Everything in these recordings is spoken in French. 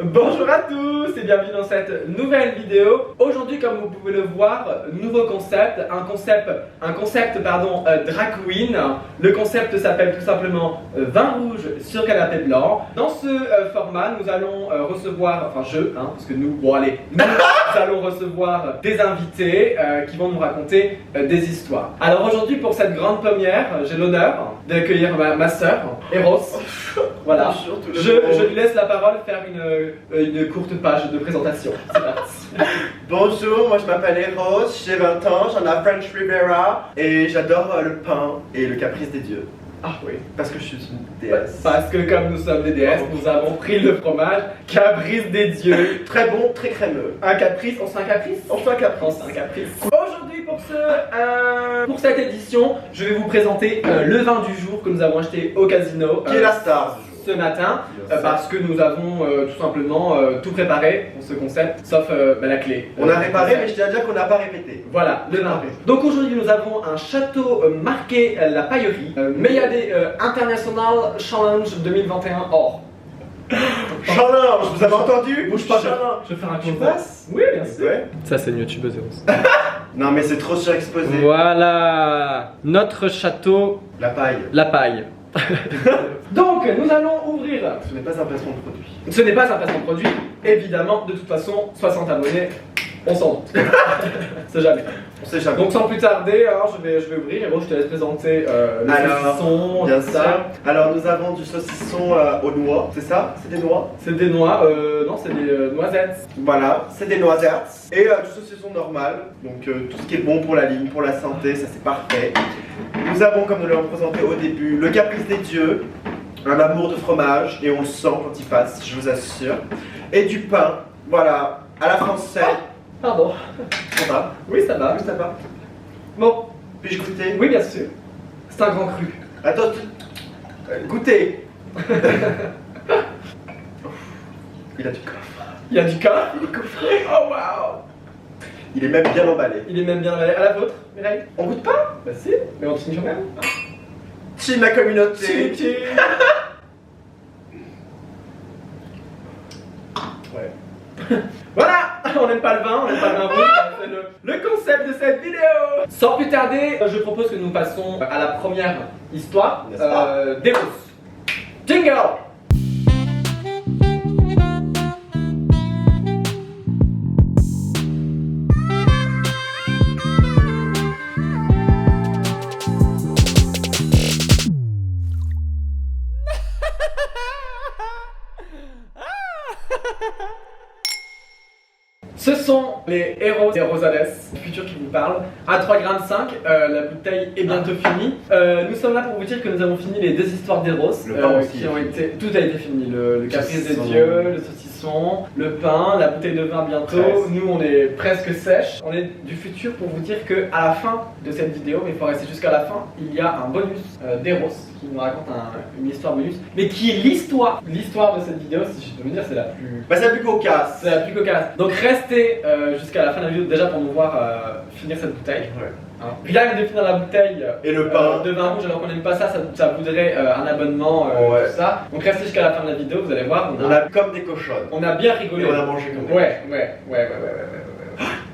Bonjour à tous et bienvenue dans cette nouvelle vidéo. Aujourd'hui, comme vous pouvez le voir, nouveau concept, un concept drag queen. Le concept s'appelle tout simplement vin rouge sur canapé blanc. Dans ce format, nous allons recevoir, enfin parce que nous allons recevoir des invités qui vont nous raconter des histoires. Alors aujourd'hui, pour cette grande première, j'ai l'honneur d'accueillir ma sœur, Eros. Voilà. Bonjour, Je lui laisse la parole faire une courte page de présentation. C'est parti. Bonjour, moi je m'appelle Eros, j'ai 20 ans, j'en ai French Riviera et j'adore le pain et le caprice des dieux. Ah oui. Parce que je suis une déesse. Parce que comme nous sommes des déesses, nous avons pris le fromage caprice des dieux. Très bon, très crémeux. Un caprice, on se fait un caprice? On fait un caprice. On se fait un caprice. Aujourd'hui pour cette édition, je vais vous présenter le vin du jour que nous avons acheté au casino. Qui est la star du jour Ce matin, parce que nous avons tout simplement tout préparé pour ce concept, sauf la clé. On a réparé, mais je tiens à dire qu'on n'a pas répété. Voilà, le vin. Donc aujourd'hui nous avons un château marqué la paillerie, Meyadé International Challenge 2021 or. Challenge, vous avez entendu? Bouge pas, Challenge. je vais faire un Tu close. passes? Oui, bien sûr. Ouais. Ça c'est une youtubeuse Eros. Non mais c'est trop surexposé. Voilà, notre château, La paille. la paille. Donc nous allons ouvrir. Ce n'est pas un placement de produit. Ce n'est pas un placement de produit, évidemment, de toute façon, 60 abonnés, on s'en doute. C'est jamais. On sait jamais. Donc sans plus tarder, alors je vais ouvrir et bon, je te laisse présenter le saucisson, bien tout sûr. ça. Alors nous avons du saucisson aux noix, c'est ça? C'est des noix? C'est des noix, non c'est des noisettes. Voilà, c'est des noisettes et du saucisson normal, donc tout ce qui est bon pour la ligne, pour la santé, ça c'est parfait. Nous avons, comme nous l'avons présenté au début, le caprice des dieux, un amour de fromage et on le sent quand il passe, je vous assure. Et du pain, voilà, à la française. Pardon. Ça va? Oui, ça va. Oui, ça va. Bon, Puis-je goûter? oui bien sûr. C'est un grand cru. Attends, goûter. Il a du coffre. Il y a du cas. Il est coffré. Oh waouh. Il est même bien emballé. Il est même bien emballé. À la vôtre, Mireille? On goûte pas? Bah si, mais on continue quand même. Chill la communauté. Tchim. Ouais. Voilà, on n'aime pas le vin rouge, c'est le concept de cette vidéo. Sans plus tarder, je propose que nous passions à la première histoire d'Eros. Jingle. Ce sont les héros des Rosales, du futur qui vous parle, à 3,5 g, la bouteille est bientôt finie. Nous sommes là pour vous dire que nous avons fini les deux histoires d'Eros, Le pain aussi qui ont été, tout a été fini, le caprice des Saucisson. dieux, le saucisson, le pain, la bouteille de vin bientôt. Presque. Nous on est presque sèche. On est du futur pour vous dire que à la fin de cette vidéo, mais il faut rester jusqu'à la fin, il y a un bonus d'Eros qui nous raconte une histoire bonus, mais qui est l'histoire de cette vidéo, si je peux me dire, c'est la plus... Bah c'est la plus cocasse. C'est la plus cocasse. Donc restez jusqu'à la fin de la vidéo déjà pour nous voir finir cette bouteille. Ouais. Hein. Rien que de finir la bouteille Et le pain. de vin rouge alors qu'on n'aime pas ça, ça voudrait un abonnement, Ouais. tout ça. Donc restez jusqu'à la fin de la vidéo, vous allez voir, On a comme des cochonnes. on a bien Et rigolé. on a mangé comme des Ouais.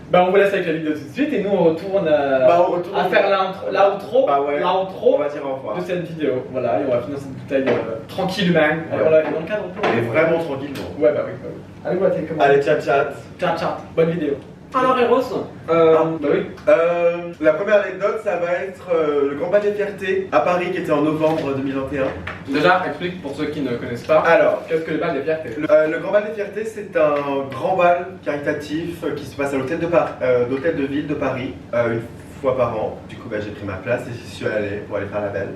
Bah on vous laisse avec la vidéo tout de suite et nous on retourne, Bah, on retourne. à faire l'outro Bah ouais. On l'outro va dire au revoir. de cette vidéo. Voilà, et on va finir cette bouteille tranquillement. Alors là, dans le cadre Et vraiment tranquillement. Ouais, bah oui. Allez, voilà, t'es comment? Allez, ciao ciao. Ciao, bonne vidéo. Alors, Eros, bah oui. La première anecdote, ça va être le Grand Palais de Fierté à Paris qui était en novembre 2021. Déjà, explique pour ceux qui ne connaissent pas, Alors, qu'est-ce que le bal des fiertés? le Grand Bal des Fiertés, c'est un grand bal caritatif qui se passe à l'hôtel de ville de Paris une fois par an. Du coup, bah, j'ai pris ma place et j'y suis allé pour aller faire la belle.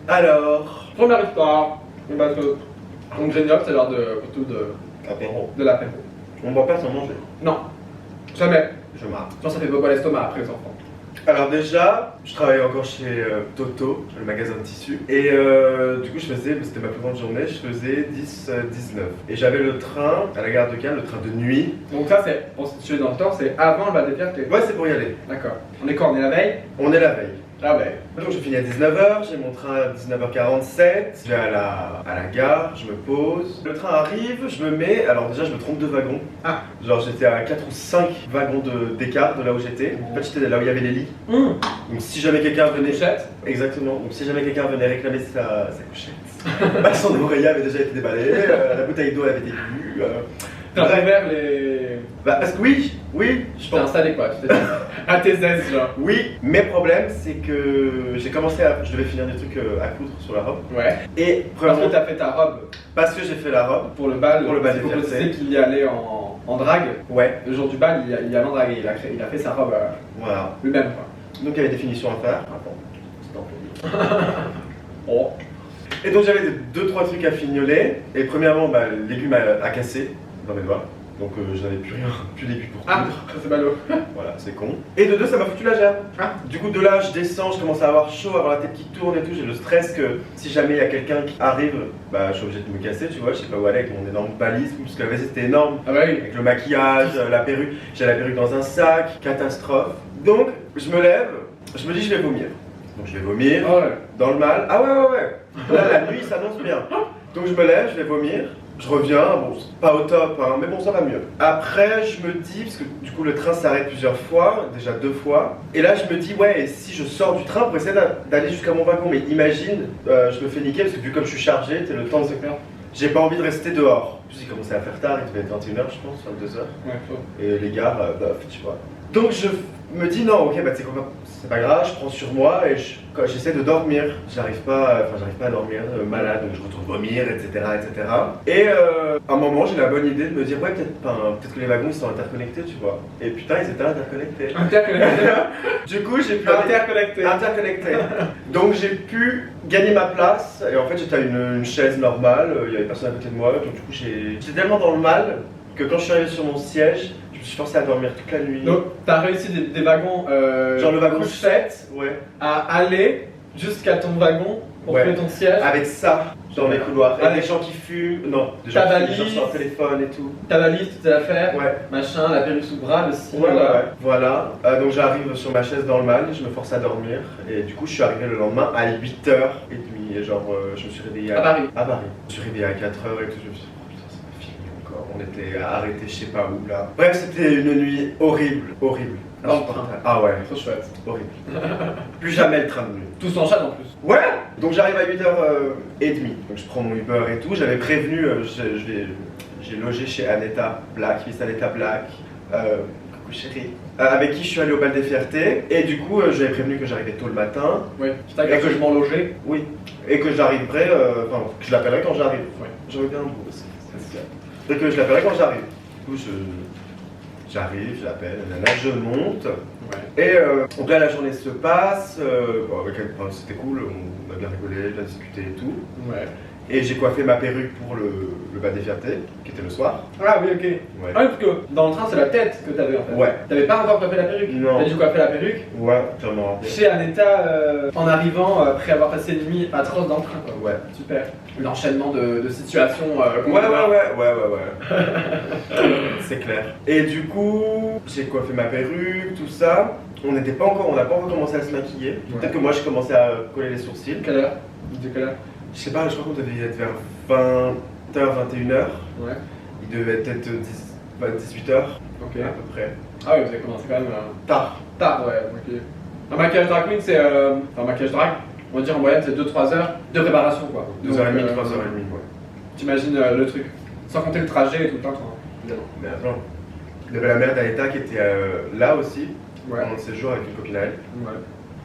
Alors, Première histoire, le bateau. Donc, génial, c'est l'heure apéro. de l'apéro. On ne boit pas sans manger. Non, jamais. Je marre. Sinon, ça fait pas l'estomac après les enfants. Alors déjà, je travaillais encore chez Toto, le magasin de tissus. Et du coup, c'était ma plus grande journée, je faisais 10-19. Et j'avais le train à la gare de Cannes, le train de nuit. Donc, ça, c'est, pour se situer dans le temps, c'est avant le bal des fiertés. Ouais, c'est pour y aller. D'accord. On est quand? On est la veille? On est la veille. Ah ouais. Donc je finis à 19h, j'ai mon train à 19h47, je vais à la gare, je me pose. Le train arrive, je me mets, alors déjà je me trompe de wagon. Ah. Genre j'étais à 4 ou 5 wagons d'écart de là où j'étais. En fait j'étais là où il y avait les lits. Donc si jamais quelqu'un venait... Couchette. Exactement, donc si jamais quelqu'un venait réclamer sa couchette, son oreiller avait déjà été déballé, la bouteille d'eau avait été bu. T'as ouvert les... Bah parce que oui, je T'es pense. installé quoi, tu t'es à tes aises genre. Oui, mais problème c'est que j'ai commencé je devais finir des trucs à coudre sur la robe. Ouais. Et Parce que premièrement, t'as fait ta robe parce que j'ai fait la robe. pour le bal. Pour le bal il des faut fiertés. préciser qu'il y allait en drague. Ouais, Le jour du bal, il y a en drague. Il a fait sa robe voilà. lui-même quoi. Donc il y avait des finitions à faire. Attends, c'est un peu vite. Oh. Et donc j'avais 2-3 trucs à fignoler. Et premièrement, bah, l'aiguille a cassé dans mes doigts. Donc je n'avais plus rien, plus d'aiguille pour Ah, coudre. ça c'est ballot. Voilà, c'est con. Et de deux, ça m'a foutu la gerbe. Ah. Du coup, de là, je descends, je commence à avoir chaud, avoir la tête qui tourne et tout. J'ai le stress que si jamais il y a quelqu'un qui arrive, bah je suis obligé de me casser, tu vois. Je sais pas où aller avec mon énorme balise, parce que la valise c'était énorme. Ah bah oui. Avec le maquillage, la perruque. J'ai la perruque dans un sac, catastrophe. Donc, je me lève, je me dis, je vais vomir. Donc, je vais vomir, Oh ouais. dans le mal. Ah ouais. Là, la nuit s'annonce bien. Donc, je me lève, je vais vomir. Je reviens, bon, pas au top, hein, mais bon, ça va mieux. Après, je me dis, parce que du coup, le train s'arrête plusieurs fois, déjà 2 fois. Et là, je me dis, ouais, et si je sors du train pour essayer d'aller jusqu'à mon wagon, mais imagine, je me fais niquer, parce que vu comme je suis chargé, t'es le temps de... J'ai pas envie de rester dehors. En plus, il commençait à faire tard, il devait être 21h, je pense, 22h. Ouais, faut. Et les gars, bof, tu vois. Donc je me dis non, ok, bah tu sais quoi, c'est pas grave, je prends sur moi et quand j'essaie de dormir. J'arrive pas à dormir, malade, donc je retourne vomir, etc. Et à un moment, j'ai la bonne idée de me dire, ouais, peut-être que les wagons ils sont interconnectés, tu vois. Et putain, ils étaient interconnectés. Interconnecté. Du coup, j'ai pu Interconnecté. Donc j'ai pu gagner ma place et en fait j'étais à une chaise normale, il y avait personne à côté de moi, donc du coup j'étais tellement dans le mal que quand je suis arrivé sur mon siège, je me suis forcé à dormir toute la nuit. Donc t'as réussi des wagons genre le wagon couchette ouais, à aller jusqu'à ton wagon pour Ouais. trouver ton siège. avec ça dans les couloirs, et Avec des gens qui fument, non, des ta gens qui valise. fument sur leur téléphone et tout. Ta valise, toutes tes affaires, Ouais. machin, la perruque sous le bras, le cil. Ouais. Voilà. Donc j'arrive sur ma chaise dans le mal, je me force à dormir et du coup je suis arrivé le lendemain à 8h30 et genre je me suis réveillé À Paris. À Paris. Je me suis réveillé à 4h et tout, je me suis dit oh putain c'est pas fini encore, on était arrêtés je sais pas où là. Bref c'était une nuit horrible. Dans le train. Ah ouais, Trop chouette. horrible. Plus jamais le train de nuit. Tous en chat en plus. Ouais. Donc j'arrive à 8h30, donc je prends mon Uber et tout, j'avais prévenu, j'ai logé chez Aneta Black, Miss Aneta Black. Coucou chérie. Avec qui je suis allé au bal des fiertés et du coup j'avais prévenu que j'arrivais tôt le matin. Oui. Putain, que je m'en logeais. Oui. Et que j'arriverai, enfin que je l'appellerai quand j'arrive. Ouais. J'aurais bien un bout aussi. Et que je l'appellerai quand j'arrive. Du coup j'arrive, je l'appelle, nanana, je monte. Ouais. Et donc là la journée se passe, bon, c'était cool, on a bien rigolé, bien discuté et tout. Ouais. Et j'ai coiffé ma perruque pour le bal des fiertés, qui était le soir. Ah oui, ok. Ouais. Ah oui, parce que dans le train, c'est la tête que t'avais en fait. Ouais. T'avais pas encore coiffé la perruque. Non. T'as dû coiffer la perruque Ouais, clairement. chez Aneta en arrivant après avoir passé une nuit atroce dans le train. Quoi. Ouais. Super. L'enchaînement de situations. Ouais. C'est clair. Et du coup, j'ai coiffé ma perruque, tout ça. On n'a pas encore commencé à se maquiller. Ouais. Peut-être que moi, j'ai commencé à coller les sourcils. Quelle heure? De quelle heure? Je sais pas, je crois qu'on devait être vers 20h, 21h. Ouais. Il devait être 18h Ok. à peu près. Ah oui, vous avez commencé quand même Tard. tard, ouais. Ok. Un maquillage drag queen, c'est. Enfin, maquillage drag, on va dire en moyenne, c'est 2-3 heures de préparation quoi. 2h30, Donc, 3h30, ouais. T'imagines le truc. Sans compter le trajet et tout le temps, quoi. Évidemment. Mais attends, il y avait la mère d'Aneta qui était là aussi, Ouais. pendant le séjour avec une copine à elle. Ouais.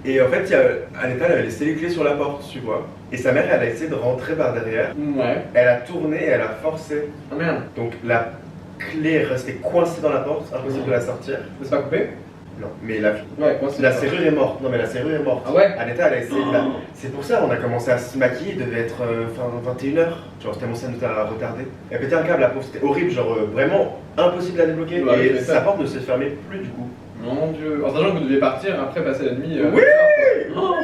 Et en fait, Aneta, elle avait laissé les clés sur la porte, tu vois. Et sa mère, elle a essayé de rentrer par derrière. Ouais. Elle a tourné et elle a forcé. Ah merde. Donc la clé est restée coincée dans la porte, impossible de la sortir. C'est pas coupé? Non, mais la Ouais, quoi, c'est serrure est morte. Non, mais la serrure est morte. Ah ouais? Aneta, elle a essayé de la... C'est pour ça on a commencé à se maquiller, il devait être fin 21h. Genre, tellement ça nous a retardé. Elle pétait un câble, la pauvre, c'était horrible, genre vraiment impossible à débloquer. Ouais, et mais sa ça. porte ne se fermait plus du coup. Mon dieu. En sachant que vous deviez partir après passer la nuit. Oui. Oh,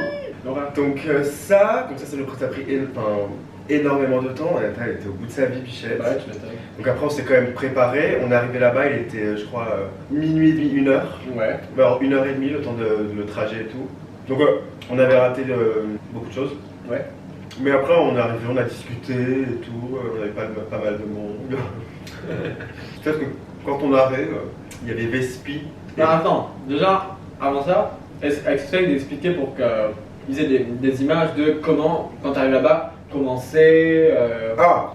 l'horreur. Donc ça nous a pris énormément de temps. Aneta, elle était au bout de sa vie, Bichette. Ouais, tu m'étonnes. Donc après on s'est quand même préparé, on est arrivé là-bas, il était je crois minuit et demi, 1h. Ouais. Alors 1h30 le temps de le trajet et tout. Donc on avait raté beaucoup de choses. Ouais. Mais après on est arrivé, on a discuté et tout, on avait pas mal de monde. Peut-être que quand on arrive, il y avait Vespi. Non, attends, déjà, avant ça, essaye d'expliquer pour qu'ils aient des images de comment, quand tu arrives là-bas, comment c'est,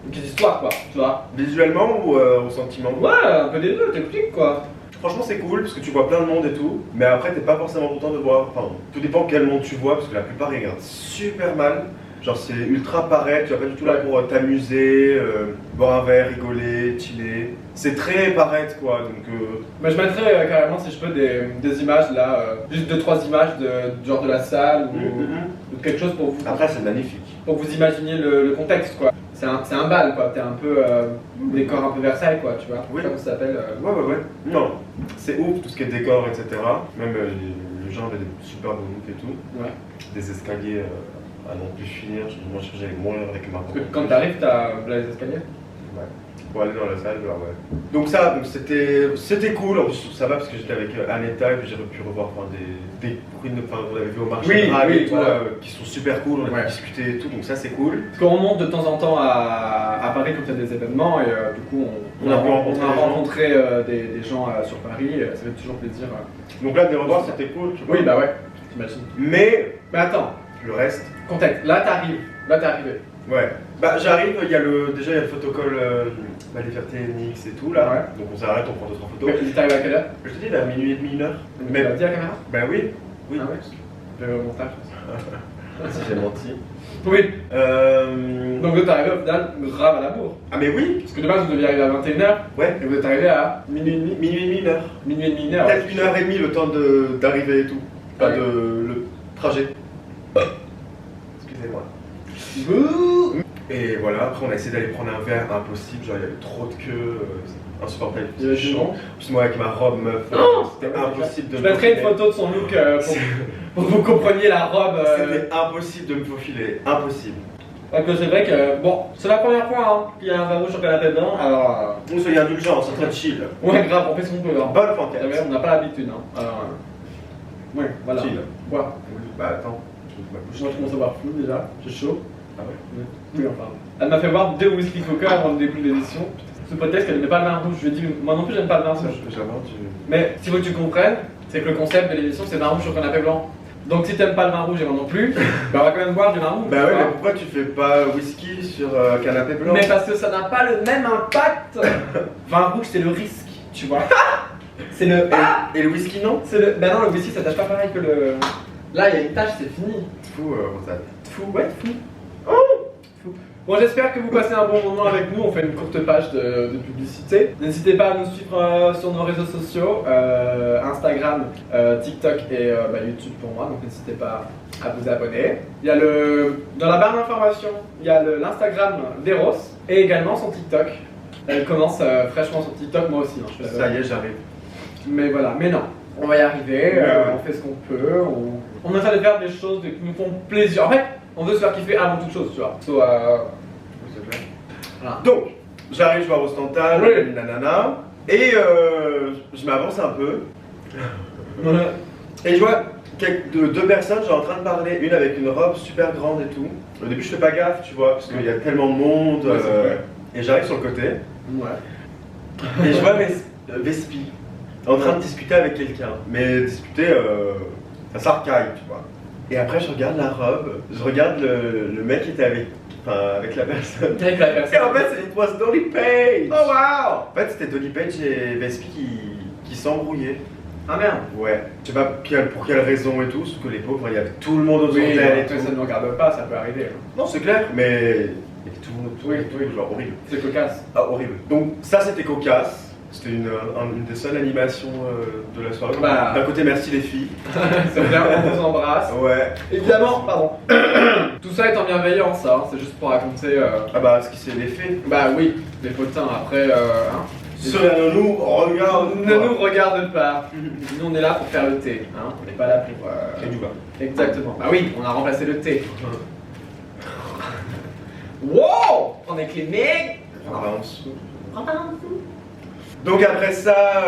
une petite histoire quoi, tu vois. Visuellement ou au sentiment? Ouais, un peu des deux, t'expliques quoi. Franchement c'est cool parce que tu vois plein de monde et tout, mais après t'es pas forcément content de voir, enfin tout dépend quel monde tu vois parce que la plupart ils regardent super mal. Genre c'est ultra paraître, tu vas pas du tout là pour t'amuser, boire un verre, rigoler, chiller. C'est très paraître quoi, donc... Mais je mettrais carrément si je peux des images là, juste 2-3 images de genre de la salle ou de quelque chose pour vous. Après c'est magnifique. Pour que vous imaginiez le contexte quoi. C'est un bal quoi, t'es un peu décor un peu Versailles quoi, tu vois. Oui. Comment ça s'appelle Ouais. Non, c'est ouf tout ce qui est décor, etc. Même les gens avaient des super beaux looks et tout. Ouais. Des escaliers à non plus finir, moi j'allais mourir avec ma Parce que quand t'arrives, t'as les escaliers. Ouais. Pour aller dans la salle, là, ouais. Donc ça, donc c'était cool, en plus ça va parce que j'étais avec Aneta et puis j'ai pu revoir des prunes, enfin on avait vu au marché de Prague et tout, voilà. qui sont super cool, on a pu discuter et tout, donc ça c'est cool. Parce qu'on remonte de temps en temps à Paris quand il y a des événements et du coup on a rencontré des gens sur Paris, ça fait toujours plaisir. Donc là de les revoir c'était cool, tu vois. Oui bah ouais, t'imagines. Mais attends, le reste... contexte, là t'es arrivé. Ouais, bah j'arrive, déjà il y a le photocall Liberté NX et tout là, Ouais. donc on s'arrête, on prend 2-3 photos. Mais t'arrives à quelle heure? Je te dis vers minuit et demi, 1h. Mais tu l'as dit à la caméra? Bah oui. Ah ouais. Je vais au montage. Si j'ai menti. Oui. Donc vous êtes arrivé au final grave à la bourre. Ah mais oui. Parce que de base vous deviez arriver à 21h. Ouais. Et vous êtes arrivé à minuit et demi, 1h. minuit et demi, 1h. Peut-être 1h30 le temps d'arriver et tout. Pas de le trajet. Excusez-moi. Et voilà, après on a essayé d'aller prendre un verre, impossible, genre il y avait trop de queue, insupportable. Il y avait du monde. Plus moi avec ma robe meuf, c'était impossible de Je me mettrai une faufiler. photo de son look pour que vous compreniez la robe. C'était impossible de me faufiler, impossible. Donc c'est vrai que, bon, c'est la première fois hein, qu'il y a un vin rouge sur canapé blanc, alors... Soyez indulgents, c'est très chill. Ouais grave, on fait ce qu'on peut. Hein. Bonne fantaisie. On n'a pas l'habitude. Hein. Alors, ouais, voilà. Chill. Quoi? Bah attends, je ma bouche. Moi je commence à voir flou déjà, j'ai chaud. Ah ouais. Oui, enfin. Elle m'a fait boire 2 whisky coca avant le début de l'émission. Ce podcast qu'elle n'aimait pas le vin rouge. Je lui ai dit, moi non plus j'aime pas le vin rouge. Mais s'il faut que tu comprennes, c'est que le concept de l'émission c'est vin rouge sur canapé blanc. Donc si t'aimes pas le vin rouge et moi non plus, bah on va quand même boire du vin rouge. Bah ouais, mais pourquoi tu fais pas whisky sur canapé blanc? Mais parce que ça n'a pas le même impact. Vin rouge c'est le risque, tu vois. C'est le. Et le whisky non? C'est le. Ben non, le whisky ça tâche pas pareil que le. Là il y a une tâche, c'est fini. Fou, Rosane. Fou, ouais, fou. Fou. Bon, j'espère que vous passez un bon moment avec nous. On fait une courte page de publicité. N'hésitez pas à nous suivre sur nos réseaux sociaux Instagram, TikTok et YouTube pour moi. Donc n'hésitez pas à vous abonner. Il y a dans la barre d'information, il y a l'Instagram d'Eros et également son TikTok. Elle commence fraîchement sur TikTok, moi aussi. Hein, Ça y est, j'arrive. Mais voilà, mais non. On va y arriver, on fait ce qu'on peut, on essaie de faire des choses qui nous font plaisir. En fait, on veut se faire kiffer avant toute chose, tu vois. C'est clair. Voilà. Donc, j'arrive, je vois Rostantal, Oui. nanana, et je m'avance un peu. Et je vois deux personnes, genre en train de parler, une avec une robe super grande et tout. Au début, je fais pas gaffe, tu vois, parce qu'il y a tellement de monde. Ouais, c'est vrai. Et j'arrive sur le côté, Ouais. et je vois Vespi en train de discuter avec quelqu'un. Mais discuter, ça s'arcaille, tu vois. Et après, je regarde la robe, je regarde le mec qui était avec la personne. Avec la personne. Et en fait, it was Dolly Page! Oh wow! En fait, c'était Dolly Page et Vespi qui s'embrouillaient. Ah merde! Ouais. Je sais pas pour quelle raison et tout, sauf que les pauvres, il y avait tout le monde autour Oui, d'elle et après tout. ça ne nous regarde pas, ça peut arriver. Non, c'est clair, mais il y avait tout le monde autour, Oui. genre horrible. C'est cocasse. Ah, horrible. Donc, ça, c'était cocasse. C'était une des seules animations de la soirée. Bah. D'un côté, merci les filles. C'est bien, on vous embrasse. Ouais. Évidemment, pardon. Tout ça est en bienveillance, hein, c'est juste pour raconter. Ah bah, ce qui s'est fait. Bah oui, les potins après. Hein. Cela ne nous regarde Ne nous regarde pas. Nous on est là pour faire le thé, hein. On n'est pas là pour. Et du bas. Exactement. Bah oui, on a remplacé le thé. Wow! On est clémé. On avance. Donc après ça,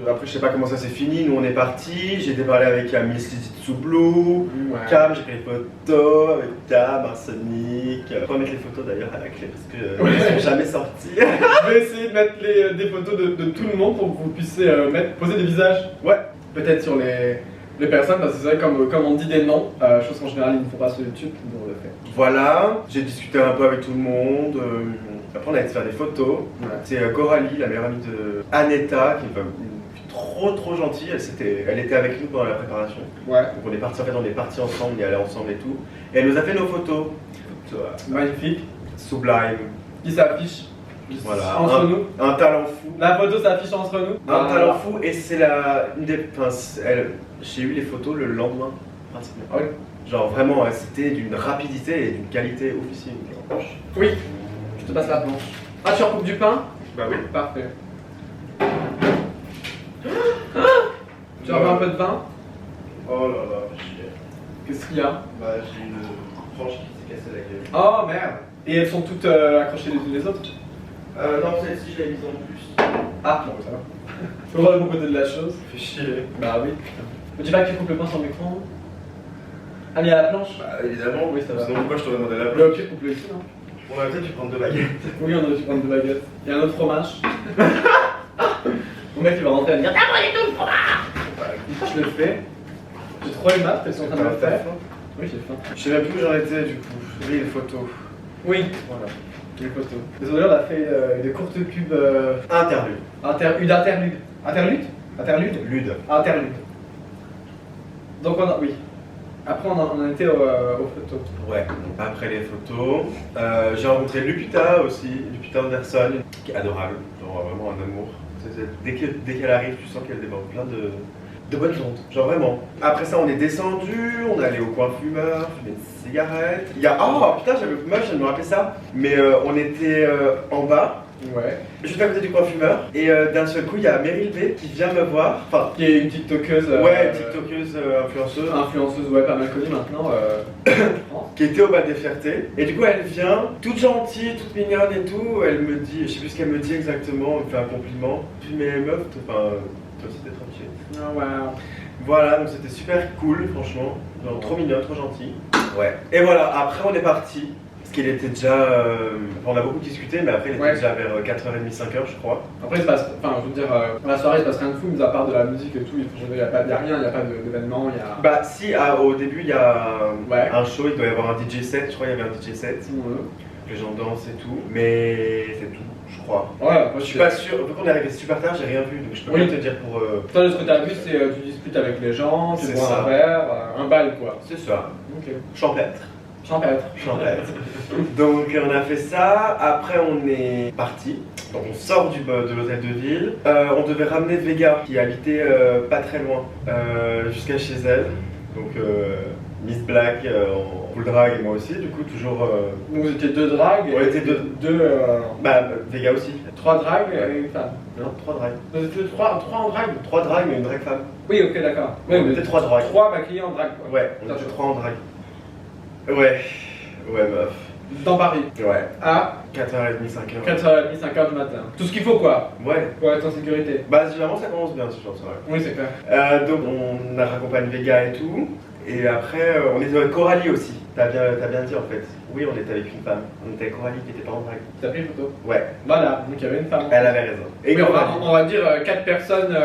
après je sais pas comment ça s'est fini, nous on est parti, j'ai été parler avec Miss Lizzy Blue, Cam, j'ai pris les photos avec Cam, Arsenic. On va mettre les photos d'ailleurs à la clé parce que elles sont jamais sorties. Je vais essayer de mettre des photos de tout le monde pour que vous puissiez poser des visages. Ouais. Peut-être sur les personnes, parce que c'est vrai comme on dit des noms, chose qu'en général ils ne font pas sur YouTube, nous on le fait. Voilà, j'ai discuté un peu avec tout le monde. Après on a été faire des photos. Ouais. C'est Coralie, la meilleure amie de Aneta, qui est une fille trop gentille. Elle était avec nous pendant la préparation. Ouais. Donc on est parti ensemble, on est allés ensemble et tout. Et elle nous a fait nos photos. Magnifique. Sublime. Qui s'affiche Voilà. entre nous. Un talent fou. La photo s'affiche entre nous. Un talent fou et c'est j'ai eu les photos le lendemain, pratiquement. Ah oui. Genre vraiment, c'était d'une rapidité et d'une qualité officielle. Oui. Je te passe la planche. Ah, tu recoupes du pain? Bah oui. Parfait. Tu as un peu de vin? Oh là là, chier. Qu'est-ce qu'il y a? Bah j'ai une frange qui s'est cassée la gueule. Oh merde! Et elles sont toutes accrochées les unes les autres? Non, celle-ci je l'ai mise en plus. Ah, bon, ça va. Faut voir le bon côté de la chose. Fais chier. Bah oui. Mais tu vas que tu coupes le pain sur le micro? Ah, mais il y a la planche? Bah évidemment, Oui, ça va. Sinon pourquoi je t'aurais demandé la Le bloc? pied coupe-le ici, non? On aurait peut-être dû prendre 2 baguettes. Oui, on aurait dû prendre 2 baguettes. Il y a un autre fromage. Mon mec il va rentrer et me dire t'as mangé tout le fromage! Bah écoute, je le fais. J'ai trop les maths, elles sont en train de le faire. Oui, j'ai faim. Je sais même plus où j'en étais du coup. Oui, les photos. Oui, voilà. Les photos. Désolé, on a fait des courtes pubs. Interlude. Interlude. Interlude? Interlude? Lude. Interlude. Donc on a. Oui. Après on a été aux photos. Ouais, donc après les photos, j'ai rencontré Lupita aussi, Lupita Anderson, qui est adorable, genre vraiment un amour. Dès qu'elle arrive, tu sens qu'elle déborde plein de bonnes ondes, genre vraiment. Après ça, on est descendu, on est allé au coin fumeur, fumer une cigarette. Il y a. Oh putain, moi je viens de me rappeler ça, mais on était en bas. Ouais. Juste à côté du coin fumeur, et d'un seul coup il y a Meryl B qui vient me voir, enfin Qui est une TikTokeuse. ouais, une TikTokeuse influenceuse, influenceuse, ouais, pas mal connue maintenant. qui était au bas des fiertés. Et du coup, elle vient, toute gentille, toute mignonne et tout. Elle me dit, je sais plus ce qu'elle me dit exactement, elle me fait un compliment. Puis, mais meuf, toi aussi t'es tranquille. Ah, wow. Voilà, donc c'était super cool, franchement. Genre, trop mignon, trop gentil. Ouais. Et voilà, après, on est parti. Parce qu'il était déjà. On a beaucoup discuté, mais après, il était déjà vers 4h30, 5h, je crois. Après, il se passe. Enfin, je veux dire, dans la soirée, il se passe rien de fou, mis à part de la musique et tout. Il n'y a rien, il n'y a pas d'événement. Bah, si, au début, il y a un show, il doit y avoir un DJ set, je crois qu'il y avait un DJ set. Les gens dansent et tout, mais c'est tout, je crois. Ouais, moi, je suis pas sûr, vu qu'on est arrivé super tard, j'ai rien vu, donc je peux pas te dire pour. Toi, ce que tu as vu, c'est tu discutes avec les gens, tu bois un verre, un bal quoi. C'est ça. Ok. Champêtre. Champêtre. Donc on a fait ça, après on est parti. Donc on sort de l'hôtel de ville. On devait ramener Vega qui habitait pas très loin, jusqu'à chez elle. Donc Miss Black en full drag et moi aussi, du coup toujours. Donc vous étiez 2 drags. On était deux. Bah Vega aussi. 3 drags et une femme. Non, 3 drags. Vous étiez 3 en drag. 3 drags et une drag femme. Oui, ok, d'accord. On était 3 drags. 3 maquillés en drag quoi. Ouais, on était 3 en drag. Ouais, meuf. Dans Paris. Ouais. À 4h30, 5h. 4h30, 5h du matin. Tout ce qu'il faut quoi. Ouais. Pour être en sécurité. Bah généralement ça commence bien ce genre de soirée. Oui, c'est clair. Donc on a raccompagné Vega et tout. Et après on était avec Coralie aussi. T'as bien dit en fait. Oui, on était avec une femme. On était avec Coralie qui était pas en drag. T'as pris une photo? Ouais. Voilà, donc il y avait une femme. Elle avait raison. Et oui, on va dire 4 personnes.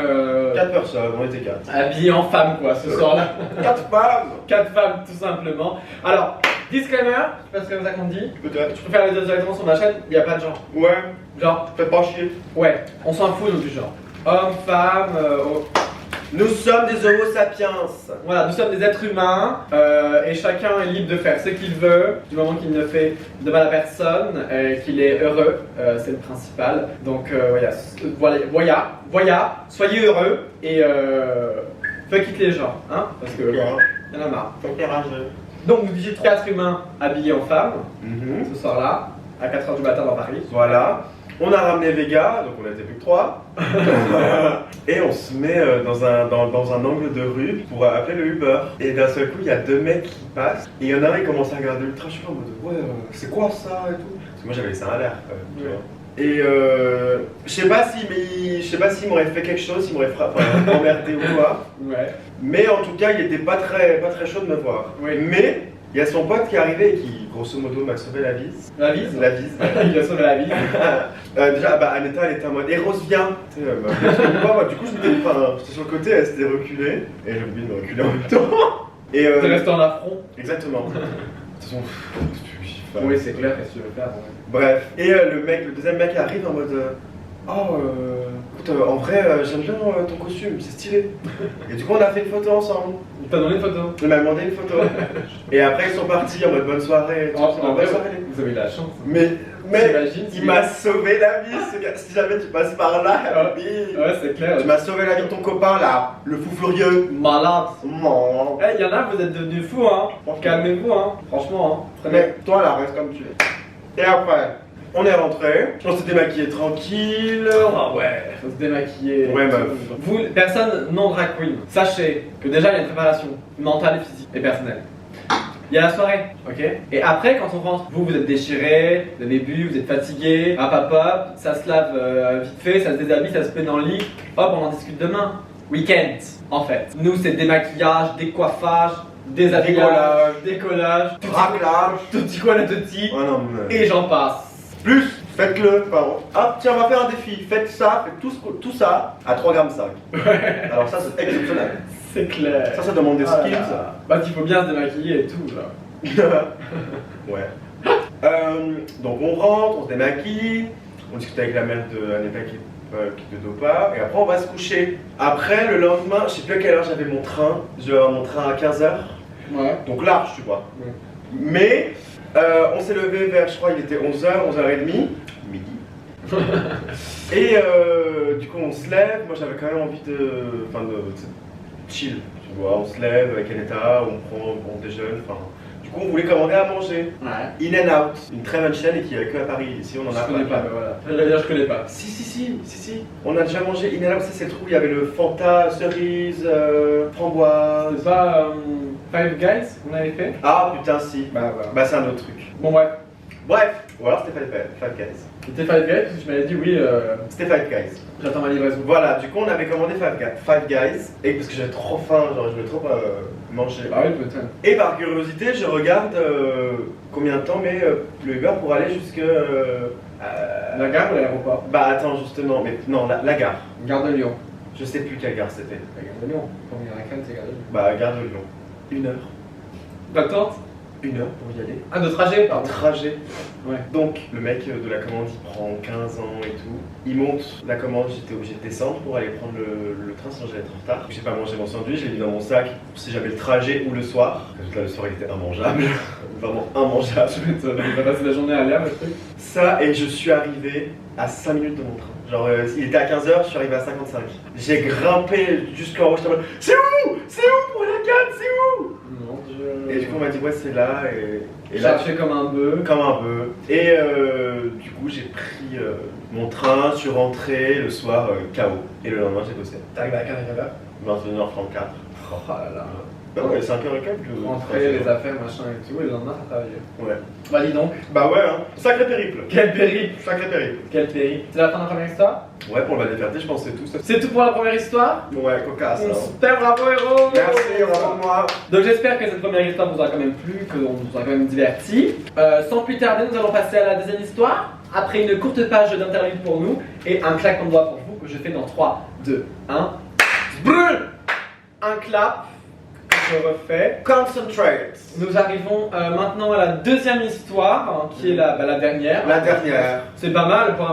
4 personnes, on était 4. Habillées en femmes quoi ce soir-là. 4 femmes. 4 femmes tout simplement. Alors, disclaimer, je sais pas ce que ça qu'on dit. Peut-être. Je préfère les dire directement sur ma chaîne, il n'y a pas de genre. Ouais. Genre, Faites pas chier. ouais, on s'en fout nous du genre. Homme, femme, Nous sommes des homo sapiens. voilà, nous sommes des êtres humains et chacun est libre de faire ce qu'il veut du moment qu'il ne fait de mal à personne et qu'il est heureux, c'est le principal. Donc voilà, soyez heureux et fuck it les gens, hein, parce que il y en a marre. Donc vous disiez 4 humains habillés en femmes ce soir-là, à 4h du matin dans Paris. Voilà. On a ramené Vega, donc on n'était plus que 3. Et on se met dans un angle de rue pour appeler le Uber. Et d'un seul coup, il y a 2 mecs qui passent. Et il y en a un qui commence à regarder ultra chaud en mode ouais, c'est quoi ça et tout. Parce que moi j'avais laissé un alerte quand même, tu vois. Et je sais pas s'il m'aurait fait quelque chose, s'il m'aurait emmerdé ou quoi. Ouais. Mais en tout cas, il était pas très chaud de me voir. Oui. Mais il y a son pote qui est arrivé et qui, grosso modo, m'a sauvé la vie. La bise. La bise. Il a sauvé la vie. Déjà, bah, Aneta, elle était en mode, et Rose, viens. Tu sais, moi, du coup, j'étais sur le côté, elle s'était reculée. Et j'ai oublié de me reculer en même temps. Et T'es resté en affront. exactement. De toute façon, Oui, c'est clair, qu'est-ce que tu veux faire? Ouais. bref. Et le deuxième mec arrive en mode, écoute, en vrai, j'aime bien ton costume, c'est stylé. Et du coup, on a fait une photo ensemble. Il t'a donné une photo. Il m'a demandé une photo. Et après, ils sont partis en mode bonne soirée. Oh, en vrai, bonne soirée. vous avez de la chance. Mais T'imagines, il m'a sauvé la vie, ce gars. Si jamais tu passes par là, oui. Ouais, c'est clair. Tu m'as sauvé la vie de ton copain là, le fou furieux. Malade. Non. Eh, y en a, vous êtes devenus fous, hein. Calmez-vous, hein. Franchement, hein. Mais toi là, reste comme tu es. Et après, on est rentré, on s'est démaquillé tranquille. Ah ouais, faut se démaquiller. Ouais, meuf. Vous, personne non drag queen, sachez que déjà il y a une préparation mentale et physique et personnelle. Il y a la soirée, ok? Et après, quand on rentre, vous êtes déchiré, vous avez bu, vous êtes fatigué, hop, ça se lave vite fait, ça se déshabille, ça se met dans le lit, hop, on en discute demain. Week-end, en fait. Nous, c'est démaquillage, décoiffage, déshabillage, décollage, Raclage. tutti quanti tutti, Oh non, mais. et j'en passe. Plus, faites-le. Pardon. Hop, tiens, on va faire un défi. Faites ça, faites tout ça à 3,5 g. Alors, ça, c'est exceptionnel. C'est clair. Ça demande des Ah là skills. là. Bah, il faut bien se démaquiller et tout, là. Ouais. Donc on rentre, on se démaquille, on discute avec la mère de Aneta qui ne dope pas, et après on va se coucher. Après le lendemain, je sais plus à quelle heure j'avais mon train, j'avais mon train à 15h, Ouais. donc large tu vois. Ouais. Mais on s'est levé vers, je crois il était 11h, 11h30, midi. Et du coup on se lève, moi j'avais quand même envie de chill, tu vois, on se lève avec Aneta, on déjeune, enfin. Du coup, on voulait commander à manger. Ouais. In and Out, une très bonne chaîne et qui est que à Paris. Ici, on en a Je connais pas, mais voilà. J'allais dire, je connais pas. Si. On a déjà mangé In and Out, c'est le trou où il y avait le Fanta, cerise, framboise. C'est pas Five Guys qu'on avait fait? Ah putain, si. Bah, voilà. Bah, c'est un autre truc. Bon, bref. Bref, ou alors c'était Five Guys. C'était Five Guys, parce que je m'avais dit oui, C'était Five Guys. j'attends ma livraison. Voilà, du coup, on avait commandé Five Guys. Et parce que j'avais trop faim, genre, je voulais trop manger. Bah oui, peut-être. Et par curiosité, je regarde combien de temps met le Uber pour aller jusque. La gare ou l'aéroport? Bah attends, justement, mais non, la gare. Gare de Lyon. Je sais plus quelle gare c'était. La gare de Lyon. Quand il y a la crème, c'est gare de Lyon. Bah, gare de Lyon. 1 heure. D'attente? 1 heure pour y aller. Ah, de trajet, Un pardon. trajet. Ouais. Donc, le mec de la commande, il prend 15 ans et tout. Il monte la commande, j'étais obligé de descendre pour aller prendre le train, sinon j'allais être en retard. J'ai pas mangé mon sandwich, je l'ai mis dans mon sac pour si j'avais le trajet ou le soir. Résultat, le soir, il était immangeable. Vraiment immangeable. Je vais te passer la journée à l'air, le truc. Ça, et je suis arrivé à 5 minutes de mon train. Genre, il était à 15h, je suis arrivé à 55. J'ai grimpé jusqu'en haut, j'étais en mode, c'est où pour la canne, c'est où? Non, je. Et du coup, on m'a dit, ouais, c'est là. Et là, Chercher comme un bœuf. comme un peu. Et du coup, j'ai pris mon train, je suis rentré le soir KO. Et le lendemain, j'ai bossé. T'arrives à quelle heure? 21h34. Oh là là. Bah ouais, 5h et quelques. Rentrer, les affaires, machin et tout, et le lendemain, ça travaillait. Ouais. Bah, dis donc. Bah ouais, hein. Sacré périple. Quel périple. Sacré périple. Quel périple. C'est la fin de la première histoire? Ouais, pour la déferté, je pense que c'est tout ça. C'est tout pour la première histoire? Ouais, cocasse. hein. Super, bravo héros. Merci, bravo moi. Donc j'espère que cette première histoire vous aura quand même plu, qu'on vous aura quand même diverti. Sans plus tarder, nous allons passer à la deuxième histoire. Après une courte page d'interlude pour nous et un claquement de doigts pour vous que je fais dans 3, 2, 1. Brûle. Un clap que je refais. Concentrate. Nous arrivons maintenant à la deuxième histoire, hein, qui est la dernière. La dernière. C'est pas mal pour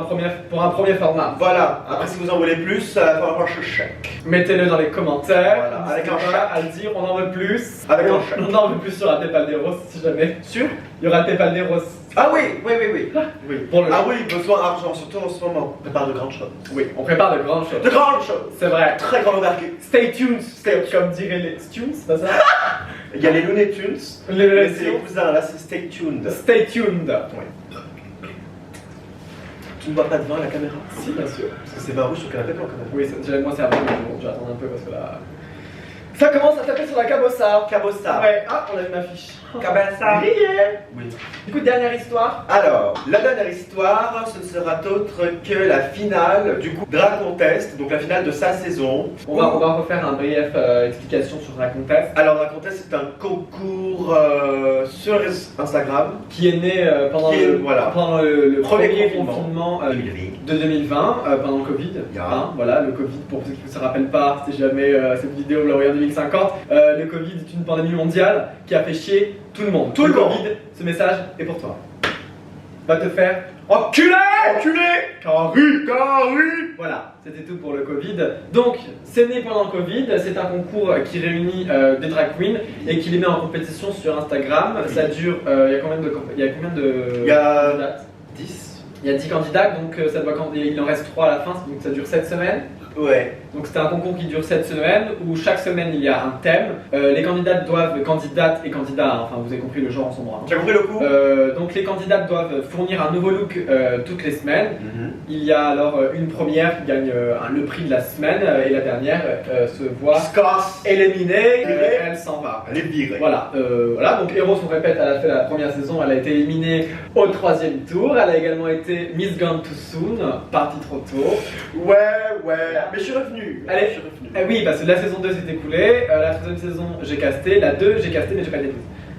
un premier format. Voilà. Après, si vous en voulez plus, ça va falloir un chèque. Mettez-le dans les commentaires. Voilà, avec un N'hésitez chat. pas à le dire, on en veut plus. Avec un on, chat. on en veut plus sur la Pepal des Roses si jamais. Sûr? Il y aura Pepal des Roses. Ah oui. Oui. Pour le Ah oui, besoin d'argent, surtout en ce moment. On prépare de grandes choses. Oui, on prépare de grandes choses. De grandes choses. C'est vrai. Très grande envergure. Stay tuned, comme diraient les tunes, c'est pas ça? Il y a les Looney Tunes. Les Mais c'est les cousins, là c'est Stay Tuned. Stay tuned. Oui. Tu ne bois pas de vin à la caméra? Si, bien sûr. Parce que c'est vin rouge sur le canapé, toi, quand même. Oui, moi c'est avant, mais bon, j'attends un peu parce que là. Ça commence à taper sur la cabossa. Cabossa. Ouais, ah, on a une affiche. Cabossa. Oui. Du coup, dernière histoire. Alors, la dernière histoire, ce ne sera autre que la finale du coup Drag Contest, donc la finale de sa saison. On va refaire un bref explication sur Drag Contest. Alors, Drag Contest, c'est un concours sur Instagram Qui est né pendant le premier confinement de 2020, pendant le Covid. Voilà, le Covid, pour ceux qui ne se rappellent pas, si jamais cette vidéo vous la regardez en 2050, le Covid est une pandémie mondiale qui a fait chier tout le monde. Tout le monde. Covid, ce message est pour toi. Va te faire enculer. Carré. Voilà, c'était tout pour le Covid. Donc, c'est né pendant le Covid, c'est un concours qui réunit des drag queens et qui les met en compétition sur Instagram. Ça dure, il y a combien de candidates 10. Il y a 10 candidats, donc il en reste 3 à la fin, donc ça dure 7 semaines. Ouais. Donc c'est un concours qui dure 7 semaines où chaque semaine il y a un thème. Les candidates candidates et candidats, enfin vous avez compris le genre en son droit. Tu as compris le coup? Donc les candidates doivent fournir un nouveau look toutes les semaines. Il y a alors une première qui gagne le prix de la semaine et la dernière se voit éliminée et elle s'en va. Elle est virée. Voilà, donc Eros, on répète, elle a fait la première saison, elle a été éliminée au 3e tour. Elle a également été Miss Gone Too Soon, partie trop tôt. Ouais. Mais je suis revenu. Allez. Oui, parce que la saison 2 s'est écoulée, la 3e saison j'ai casté, la 2 j'ai casté mais j'ai pas été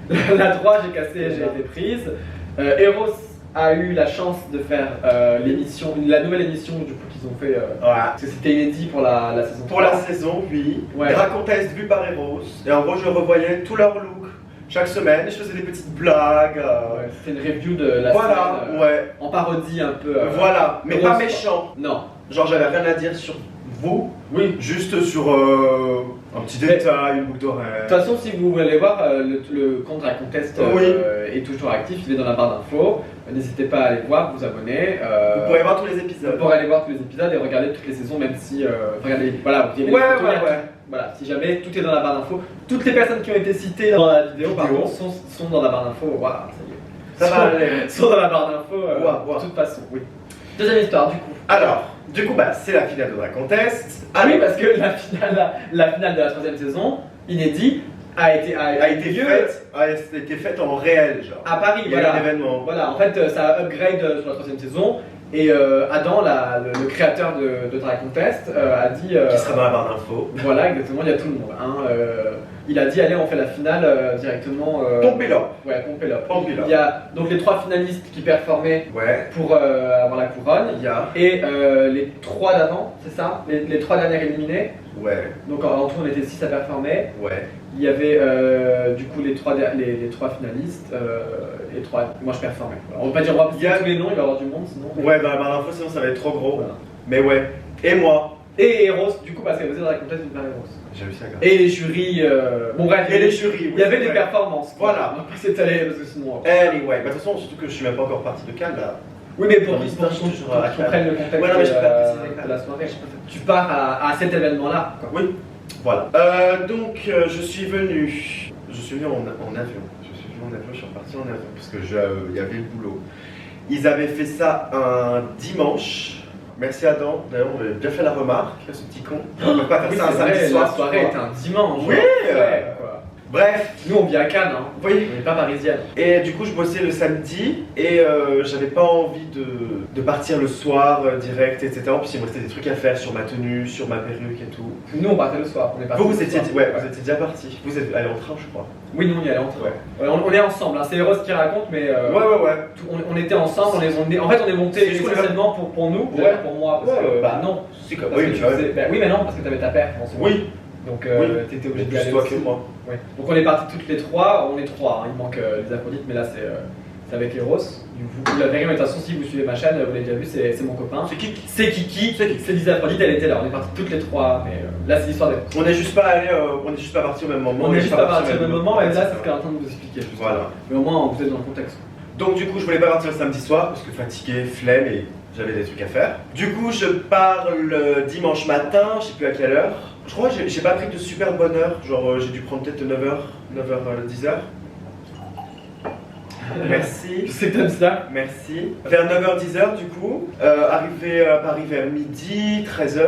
prise. La 3 j'ai casté et j'ai été prise. Eros a eu la chance de faire la nouvelle émission du coup qu'ils ont fait, parce que c'était inédit pour la saison 3. Pour la saison, oui. Ouais. Drag Contest vu par Eros. Et en gros, je revoyais tout leur look chaque semaine. Je faisais des petites blagues. Ouais, c'était une review de la semaine, en parodie un peu. Voilà, mais Eros. pas méchant. Non. Genre, j'avais rien à dire sur vous. Oui. Juste sur un petit détail, une boucle d'oreille. De toute façon, si vous voulez voir, le compte Drag Contest est toujours actif, il est dans la barre d'infos. N'hésitez pas à aller voir, vous abonner. Vous pourrez voir tous les épisodes. Vous pourrez aller voir tous les épisodes et regarder toutes les saisons, même si. Regardez, voilà, vous Voilà, si jamais tout est dans la barre d'infos. Toutes les personnes qui ont été citées dans la vidéo, par contre, sont dans la barre d'infos. Voilà, ça y est. Ça va aller. Sont dans la barre d'infos, de toute façon, oui. Deuxième histoire, du coup. Alors, du coup, c'est la finale de Drag Contest. Ah oui, parce que la finale de la 3e saison, inédit, a été faite en réel, genre. à Paris. Il y a eu un événement. Voilà, en fait, ça a upgrade sur la 3e saison. Et Adam, le créateur de Drag Contest, a dit. Qui sera dans la barre d'infos. Voilà, exactement, il y a tout le monde. Il a dit, allez, on fait la finale directement. Pompélope. Ouais, Pompélope. Pompélope. Il y a donc les 3 finalistes qui performaient pour avoir la couronne. Et les 3 d'avant, c'est ça, les 3 dernières éliminées. Ouais. Donc en tout, on était 6 à performer. Ouais. Il y avait du coup les 3 finalistes, les 3. Moi je performais. Voilà. On va pas dire, on va pas tous les noms, il va y avoir du monde sinon. Ouais, dans la barre d'infos, sinon ça va être trop gros. Voilà. Mais ouais. Et moi. Et Eros, du coup, parce qu'elle faisait dans la contest du Eros. J'ai réussi à gagner. Et les jurys. Bon, bref. Et les jurys. Il y avait des performances. Voilà. On va pas s'étaler parce que sinon. Anyway, de toute façon, surtout que je suis même pas encore parti de Cannes là. Oui, mais pour qu'ils comprennent le contexte de la soirée. Tu pars à cet événement-là. Oui. Voilà. Donc, je suis venu en avion. Je suis reparti en avion parce que il y avait le boulot. Ils avaient fait ça un dimanche. Merci Adam, d'ailleurs on avait bien fait la remarque, ce petit con. On ne peut pas faire ça un samedi soir. La soirée était un dimanche. Oui. Bref. Nous on vit à Cannes, hein. Oui. On n'est pas parisienne. Et du coup je bossais le samedi et j'avais pas envie de partir le soir direct, etc. Puis il me restait des trucs à faire sur ma tenue, sur ma perruque et tout. Nous on partait le soir, on est parti. Vous étiez déjà parti. Vous êtes allé en train je crois. Oui, nous on y allait en train. On est ensemble, hein. C'est Eros qui raconte, mais on était ensemble, en fait on est monté essentiellement pour nous, pour moi, parce que non. C'est comme oui, mais non, parce que t'avais ta paire. Oui. Donc t'étais obligé d'y aller. Toi que moi. Ouais. Donc on est partis toutes les 3, on est 3, hein. Il manque les acolytes, mais là c'est avec Eros. Vous la verrez, mais de toute façon si vous suivez ma chaîne, vous l'avez déjà vu, c'est mon copain. C'est Kiki, c'est Lisa Aphrodite, elle était là, on est partis toutes les 3, mais là c'est l'histoire d'Eros. On n'est juste pas partis au même moment. On n'est juste pas partis au même moment, mais là c'est ce qu'elle est en train de vous expliquer. Voilà. Mais au moins vous êtes dans le contexte. Donc du coup je voulais pas partir le samedi soir parce que fatigué, flemme et j'avais des trucs à faire. Du coup je pars le dimanche matin, je sais plus à quelle heure. Je crois que j'ai pas pris de super bonne heure, genre j'ai dû prendre peut-être 9h, 10h. Merci. Je sais que t'aimes ça. Merci. Vers 9h, 10h du coup, arrivé à Paris vers midi, 13h.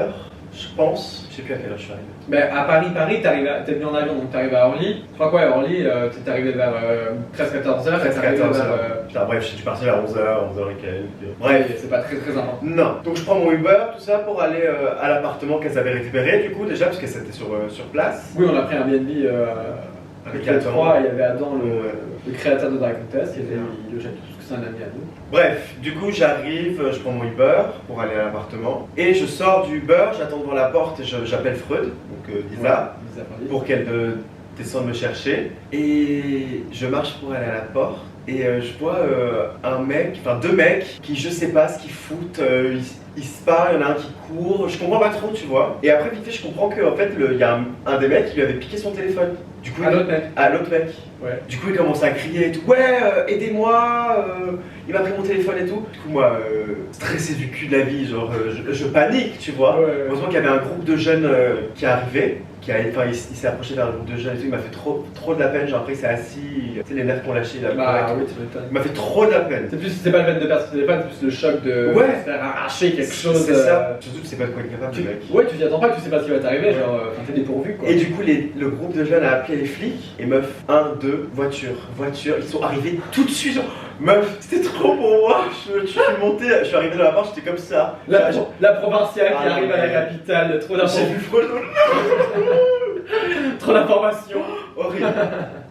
je pense. Je sais plus à quelle heure je suis arrivé. Mais à Paris, t'es venu en avion, donc t'es arrivé à Orly. Je crois quoi, à Orly, t'es arrivé vers 13-14h. 13-14h. Bref, je suis parti vers 11h, 11h et quelques. Bref, c'est pas très important. Non. Donc je prends mon Uber, tout ça, pour aller à l'appartement qu'elles avaient récupéré, du coup, déjà, parce que c'était sur place. Oui, on a pris un Airbnb avec les trois. Il y avait Adam, le créateur de Dragon Test, il logeait tout parce que c'est un ami à nous. Bref, du coup, j'arrive, je prends mon Uber pour aller à l'appartement. Et je sors du Uber, j'attends devant la porte et j'appelle Freud, donc Lisa, pour qu'elle descende me chercher. Et je marche pour aller à la porte. Et je vois deux mecs qui, je sais pas ce qu'ils foutent, ils se parlent, il y en a un qui court, je comprends pas trop, tu vois. Et après, vite fait, je comprends qu'en fait, il y a un des mecs qui lui avait piqué son téléphone. Du coup, à l'autre mec. À l'autre mec. Ouais. Du coup, il commence à crier et tout. Ouais, aidez-moi, il m'a pris mon téléphone et tout. Du coup, moi, stressé du cul de la vie, genre, je panique, tu vois. Ouais. Heureusement qu'il y avait un groupe de jeunes qui arrivait. Il s'est approché vers le groupe de jeunes et tout, il m'a fait trop de la peine, genre après il s'est assis, tu sais les nerfs qu'on lâché là. Bah oui, tu m'étonnes. Il m'a fait trop de la peine. C'est pas le fait de perdre son téléphone, c'est plus le choc de se faire arracher quelque chose. C'est ça. Surtout tu sais pas de quoi il est capable, le mec. Ouais, tu t'y attends pas, tu sais pas ce qui va t'arriver, genre t'es dépourvu quoi. Et du coup le groupe de jeunes a appelé les flics et meuf, 1, 2, voiture, ils sont arrivés tout de suite, genre, meuf, c'était trop pour moi, je suis monté, je suis arrivé dans la porte, j'étais comme ça. La provinciale qui arrive à la capitale, trop d'informations. J'ai vu Frodo. Trop d'informations.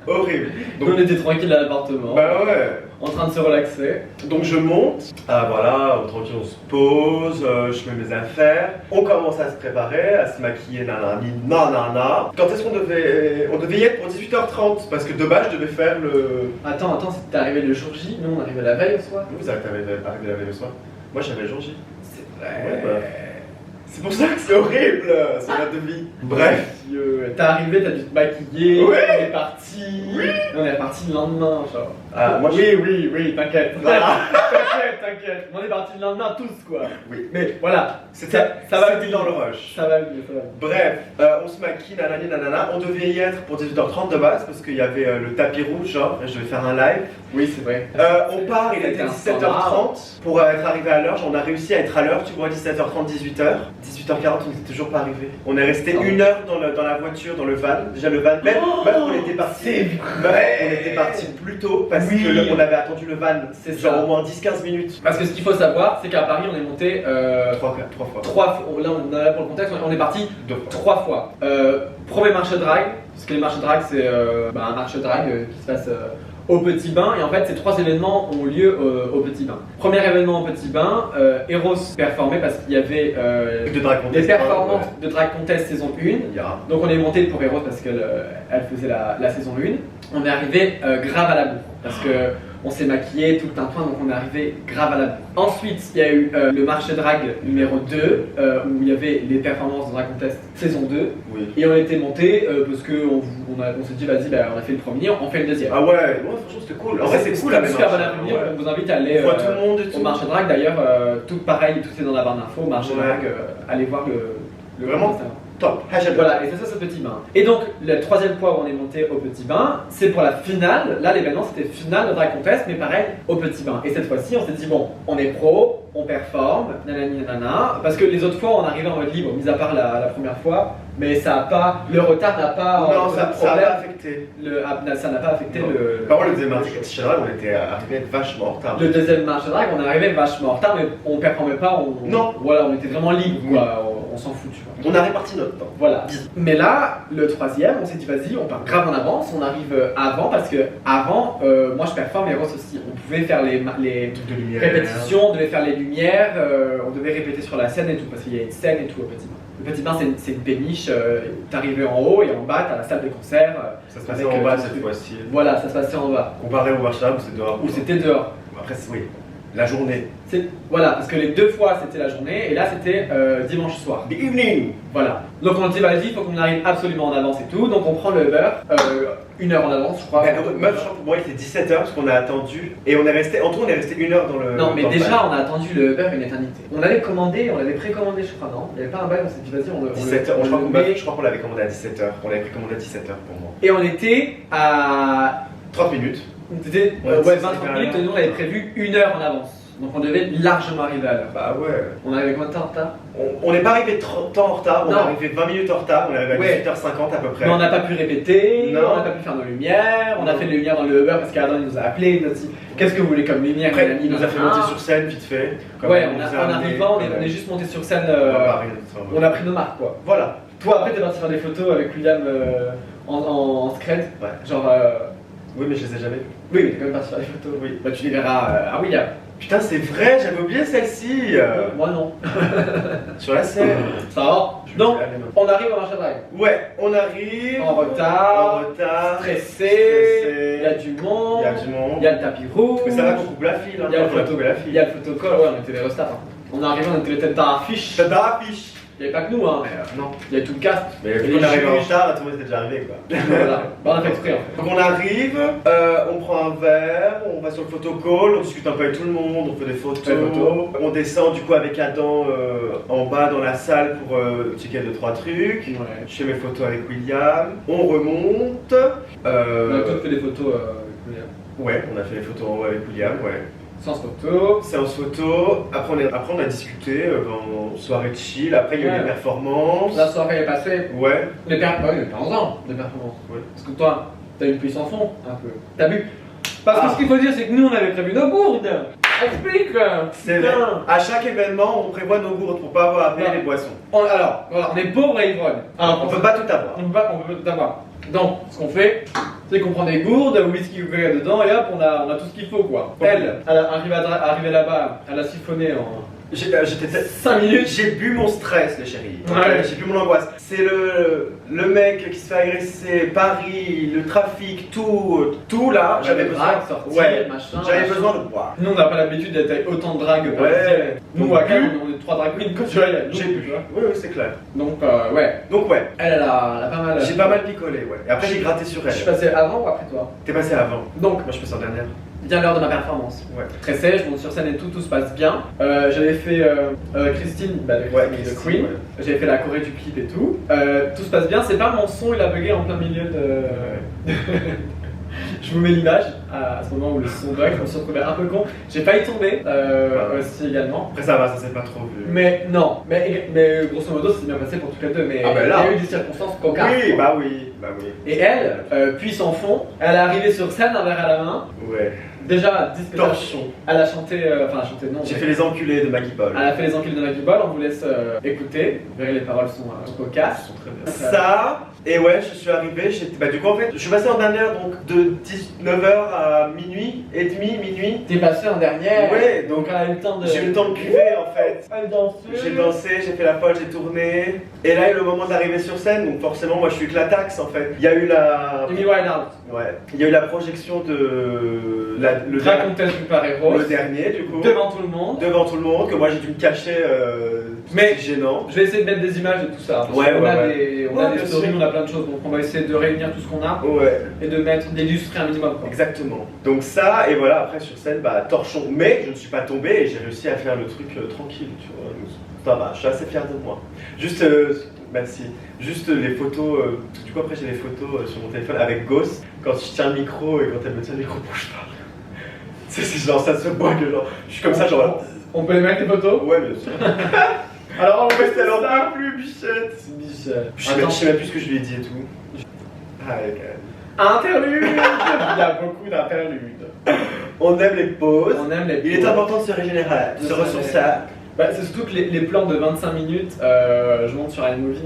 Horrible. Donc on était tranquille à l'appartement. Bah ouais. En train de se relaxer. Donc je monte. Ah voilà, tranquille, on se pose, je mets mes affaires. On commence à se préparer, à se maquiller, nanana. Quand est-ce qu'on devait... On devait y être pour 18h30 parce que de base je devais faire le... Attends, t'es arrivé le jour J? Nous on arrivait la veille au soir. Vous êtes arrivé la veille au soir. Moi j'avais le jour J. C'est vrai. Ouais, bah. C'est pour ça que c'est horrible, ce mode de vie. Bref. T'es arrivé, t'as dû te maquiller, ouais. On est parti. Oui. On est parti le lendemain, genre. Ah, moi oui, t'inquiète. Ah. T'inquiète. On est parti le lendemain tous, quoi. Oui. Mais voilà, ça va vite dans le rush. Ça va vite. Bref, on se maquille, nanana. On devait y être pour 18h30 de base parce qu'il y avait le tapis rouge, genre, je devais faire un live. Oui, c'est vrai. On part, il était 17h30 pour être arrivé à l'heure. On a réussi à être à l'heure, tu vois, 17h30, 18h. 18h40, on n'était toujours pas arrivé. On est resté 1 heure dans la voiture, dans le van. Déjà le van, même on était parti. On était parti plus tôt parce qu'on avait attendu le van. C'est genre au moins 10-15 minutes. Parce que ce qu'il faut savoir, c'est qu'à Paris, on est monté 3 fois. 3 fois. Là, on a pour le contexte, on est parti 2 fois. 3 fois. Premier marché drag, parce que les marchés drag, c'est un marché drag qui se passe au Petit Bain, et en fait ces 3 événements ont lieu au Petit Bain. Premier événement au Petit Bain, Eros performait parce qu'il y avait des performances de Drag Contest saison 1. Donc on est monté pour Eros parce qu'elle faisait la saison 1. On est arrivé grave à la bourre parce que on s'est maquillé tout le tintouin, donc on est arrivé grave à la bourre. Ensuite, il y a eu le marché drag numéro 2 où il y avait les performances de Drag Contest saison 2. Oui. Et on était monté parce qu'on s'est dit vas-y, on a fait le premier, on fait le deuxième. Ah ouais, franchement c'était cool. En vrai c'est cool la même super bon après-midi, on vous invite à aller tout le monde au marché drag. D'ailleurs, tout pareil, tout est dans la barre d'infos, marché drag, allez voir le vraiment top. Voilà, et c'est ça ce Petit Bain. Et donc, la 3e fois où on est monté au Petit Bain, c'est pour la finale. Là, l'événement c'était finale de Drag Contest, mais pareil, au Petit Bain. Et cette fois-ci, on s'est dit, bon, on est pro, on performe, nanana. Parce que les autres fois, on arrivait en mode libre, mis à part la première fois, mais ça a pas. Le retard n'a pas. Non, ça n'a pas affecté. Ça n'a pas affecté le. Par contre, le deuxième marché drag, on était arrivé vachement en retard. Le deuxième marché drag, on est arrivé vachement en retard, mais on performait pas. Non. Voilà, on était vraiment libre, quoi. On s'en fout, tu vois. On a réparti notre temps. Voilà. Mais là, le 3e, on s'est dit vas-y, on part grave en avance, on arrive avant parce que avant, moi je performe et Ross aussi. On pouvait faire les trucs de lumière, répétitions, on devait faire les lumières, on devait répéter sur la scène et tout parce qu'il y a une scène et tout au Petit Bain. Le Petit Bain, c'est une péniche, t'arrivais en haut et en bas, t'as la salle de concert. Ça se passait en bas cette fois-ci. Voilà, ça se passait en bas. Comparé au marché où c'était dehors. Où c'était dehors. Après, oui. La journée. Voilà, parce que les 2 fois c'était la journée et là c'était dimanche soir. The evening. Voilà. Donc on dit vas-y, il faut qu'on arrive absolument en avance et tout. Donc on prend le Uber, 1 heure en avance, je crois. Meuf, je crois pour moi il était 17h parce qu'on a attendu et on est resté, en tout on est resté 1 heure dans le. Non, mais déjà on a attendu le Uber une éternité. On avait commandé, on l'avait précommandé, je crois, non? Il n'y avait pas un bail, on s'est dit vas-y, on le. 17h, je crois qu'on l'avait commandé à 17h. On l'avait précommandé à 17h pour moi. Et on était à 30 minutes. C'était 20-30 minutes et nous on avait prévu 1 heure en avance. Donc on devait largement arriver à l'heure. Bah ouais. On est arrivé combien de temps en retard? On n'est pas arrivé 30 ans en retard, on est Non. arrivé 20 minutes en retard, on est arrivé à Ouais. 18h50 à peu près. Mais on n'a pas pu répéter, Non. on n'a pas pu faire nos lumières, on a Non. fait les lumières dans le Uber parce qu'Adam nous a appelé, il nous a dit qu'est-ce que vous voulez comme lumière? Après, il nous a fait monter sur scène vite fait. Quand Ouais, même, on il a, nous a en amené, arrivant, quand on est même. juste monté sur scène, Bah, rien de ça, on a pris nos marques quoi. Voilà. Toi après t'es parti faire des photos avec William en scred, Ouais. genre Oui, mais je les ai jamais vus. oui, mais t'es quand même parti faire des photos. Oui. Bah tu les verras à William. Putain, c'est vrai, j'avais oublié celle-ci. Moi non. Sur la scène. Ça va. Donc Allez, non. on arrive au marché de drague. Ouais, on arrive. En retard, En retard. stressé, il y a du monde, Il y a du monde. il y a le tapis rouge. Mais ça va qu'on coupe la file. Hein. Il y a le Faut la photo, couper la file. il y a le photocall, ouais, on était les restats. Hein. On est arrivé, on était les têtes d'affiche. T'as pas affiche. Il n'y avait pas que nous, hein, mais Non. il y avait tout le cast. Mais Et vu les qu'on arrive en juges. retard, tout le monde était déjà arrivé quoi. Voilà. Bah, on a fait exprès en fait. Donc on arrive, on prend un verre, on va sur le photocall, on discute un peu avec tout le monde, on fait des photos. Des photos. On descend du coup avec Adam en bas dans la salle pour checker 2-3 trucs. Ouais. Je fais mes photos avec William, on remonte. On a tous fait des photos avec William. Ouais, on a fait les photos en haut avec William, ouais. Sans photo. Séance photo, après on a discuté en soirée de chill, après il y a eu Ouais. les performances. La soirée est passée. Ouais, Les bah oui, les performances. Les performances. Ouais. Parce que toi, t'as une pluie sans fond, un peu. T'as bu. Parce que Ah. ce qu'il faut dire, c'est que nous, on avait prévu nos gourdes. Explique. c'est vrai. Putain. À chaque événement, on prévoit nos gourdes pour pas avoir à payer Non. les boissons. Alors, voilà, on est pauvres et ivrognes. Alors, On peut pas tout avoir. on peut tout avoir. Donc, ce qu'on fait, c'est qu'on prend des gourdes, whisky ou coca dedans, et hop, on a tout ce qu'il faut quoi. Elle arrivée là-bas, elle a siphonné en J'étais 5 minutes. J'ai bu mon stress, les chéris. Ouais. J'ai bu mon angoisse. C'est le mec qui se fait agresser, Paris, le trafic, tout là. J'avais besoin. drague, sortir, Ouais. machin. J'avais machin. besoin de boire. Nous, on n'a pas l'habitude d'être avec autant de drague. Ouais. Nous, Donc, à Cannes, on est 3 drag queens, quand tu vois, il y a J'ai nous, bu. tu vois. Oui, oui, c'est clair. Donc, ouais. Donc ouais, Elle a pas mal. j'ai pas mal picolé, ouais. Et après j'ai gratté sur Je suis elle. passé avant ou après toi? T'es passé avant. Donc, Moi je passe en dernière. vient l'heure de ma performance. Ouais. Stressé, je monte sur scène et tout se passe bien. J'avais fait Christine, bah, de Ouais, Christine, de Christine, Queen. ouais. J'avais fait la choré du clip et tout. Tout se passe bien, c'est pas mon son, il a bugué en plein milieu de. Je vous mets l'image à ce moment où le son bug, je me suis retrouvé un peu con. J'ai failli tomber aussi également. Après ça va, ça s'est pas trop vu. Mais non, mais grosso modo, ça s'est bien passé pour toutes les deux. Mais Ah bah là. il y a eu des circonstances cocasses. Oui, quoi. bah oui, bah oui. Et elle, puis sans fond, elle est arrivée sur scène, un verre à la main. Ouais. Déjà, disque Torchon. elle a chanté, enfin chanté non. J'ai mais- fait les enculés de Maggie Paul. Elle a fait les enculés de Maggie Ball, on vous laisse écouter. Vous verrez, les paroles sont cocasses. Très bien. Ça, et ouais, je suis arrivé, bah du coup en fait, je suis passé en dernière donc de 19h à minuit et demi, minuit. T'es passé en dernière. Ouais, donc elle a eu le temps de. J'ai eu le temps de cuver en fait. Elle dansait. J'ai dansé, j'ai fait la folle, j'ai tourné. Et là, il y a eu le moment d'arriver sur scène, donc forcément, moi je suis que la taxe en fait. Il y a eu la. Amy Winehouse. Ouais. Il y a eu la projection de. Le Drag Contest du Paris Rose. le dernier du coup. Devant tout le monde. Devant tout le monde, que moi j'ai dû me cacher. Mais- c'est gênant. Je vais essayer de mettre des images de tout ça. Parce Ouais, qu'on ouais, a ouais. des, on Ouais, a des bien stories, sûr. on a plein de choses. Donc on va essayer de réunir tout ce qu'on a Ouais. et de mettre, d'illustrer un minimum. Quoi. Exactement. Donc ça, et voilà, après sur scène, bah torchon. Mais je ne suis pas tombé et j'ai réussi à faire le truc tranquille, tu vois. Donc, ça va, je suis assez fier de moi. Juste, merci. Juste les photos, du coup après j'ai les photos sur mon téléphone avec Ghost, quand je tiens le micro et quand elle me tient le micro pour que je parle. C'est genre, ça se voit que genre, je suis comme ça, genre. On peut les mettre les photos. Ouais, bien sûr. Alors on Mais fait c'est alors ça. pas plus, bichette. C'est Michel. Je sais même plus ce que je lui ai dit et tout. Ah, ouais, quand même. Interlude. Il y a beaucoup d'interludes. On aime les pauses. On aime les. Il est important de se régénérer, de De se se ressourcer. Bah, c'est surtout que les plans de 25 minutes, je monte sur iMovie,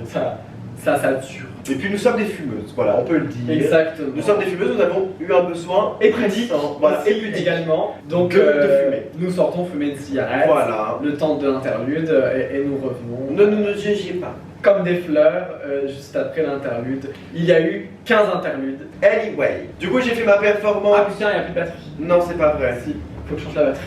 ça dure. Et puis nous sommes des fumeuses, voilà, on peut le dire. Exactement. Nous sommes des fumeuses, nous avons eu un besoin Et pudique, pressant, voilà, et pudique également. Donc, de fumer. nous sortons fumer une cigarette. Voilà. Le temps de l'interlude et nous revenons. Ne nous jugez pas. Comme des fleurs, juste après l'interlude. Il y a eu 15 interludes. Anyway. Du coup, j'ai fait ma performance. Ah putain, il n'y a plus de batterie. Non, c'est pas vrai. Si, faut que je change la batterie.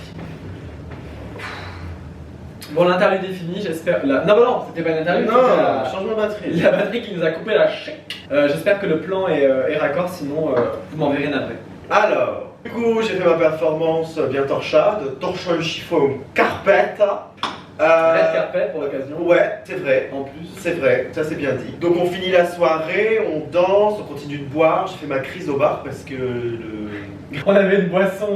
Bon, l'interlude est fini, j'espère. Non, bah non, c'était pas une interlude, Non, c'était la... changement de batterie. la batterie qui nous a coupé la chèque. J'espère que le plan est raccord, sinon vous m'enverrez navré. Alors, du coup, j'ai fait ma performance bien torchade, torchon chiffon carpet. Red carpet pour l'occasion. Ouais, c'est vrai. En plus. C'est vrai, ça c'est bien dit. Donc on finit la soirée, on danse, on continue de boire. J'ai fait ma crise au bar parce que On avait une boisson.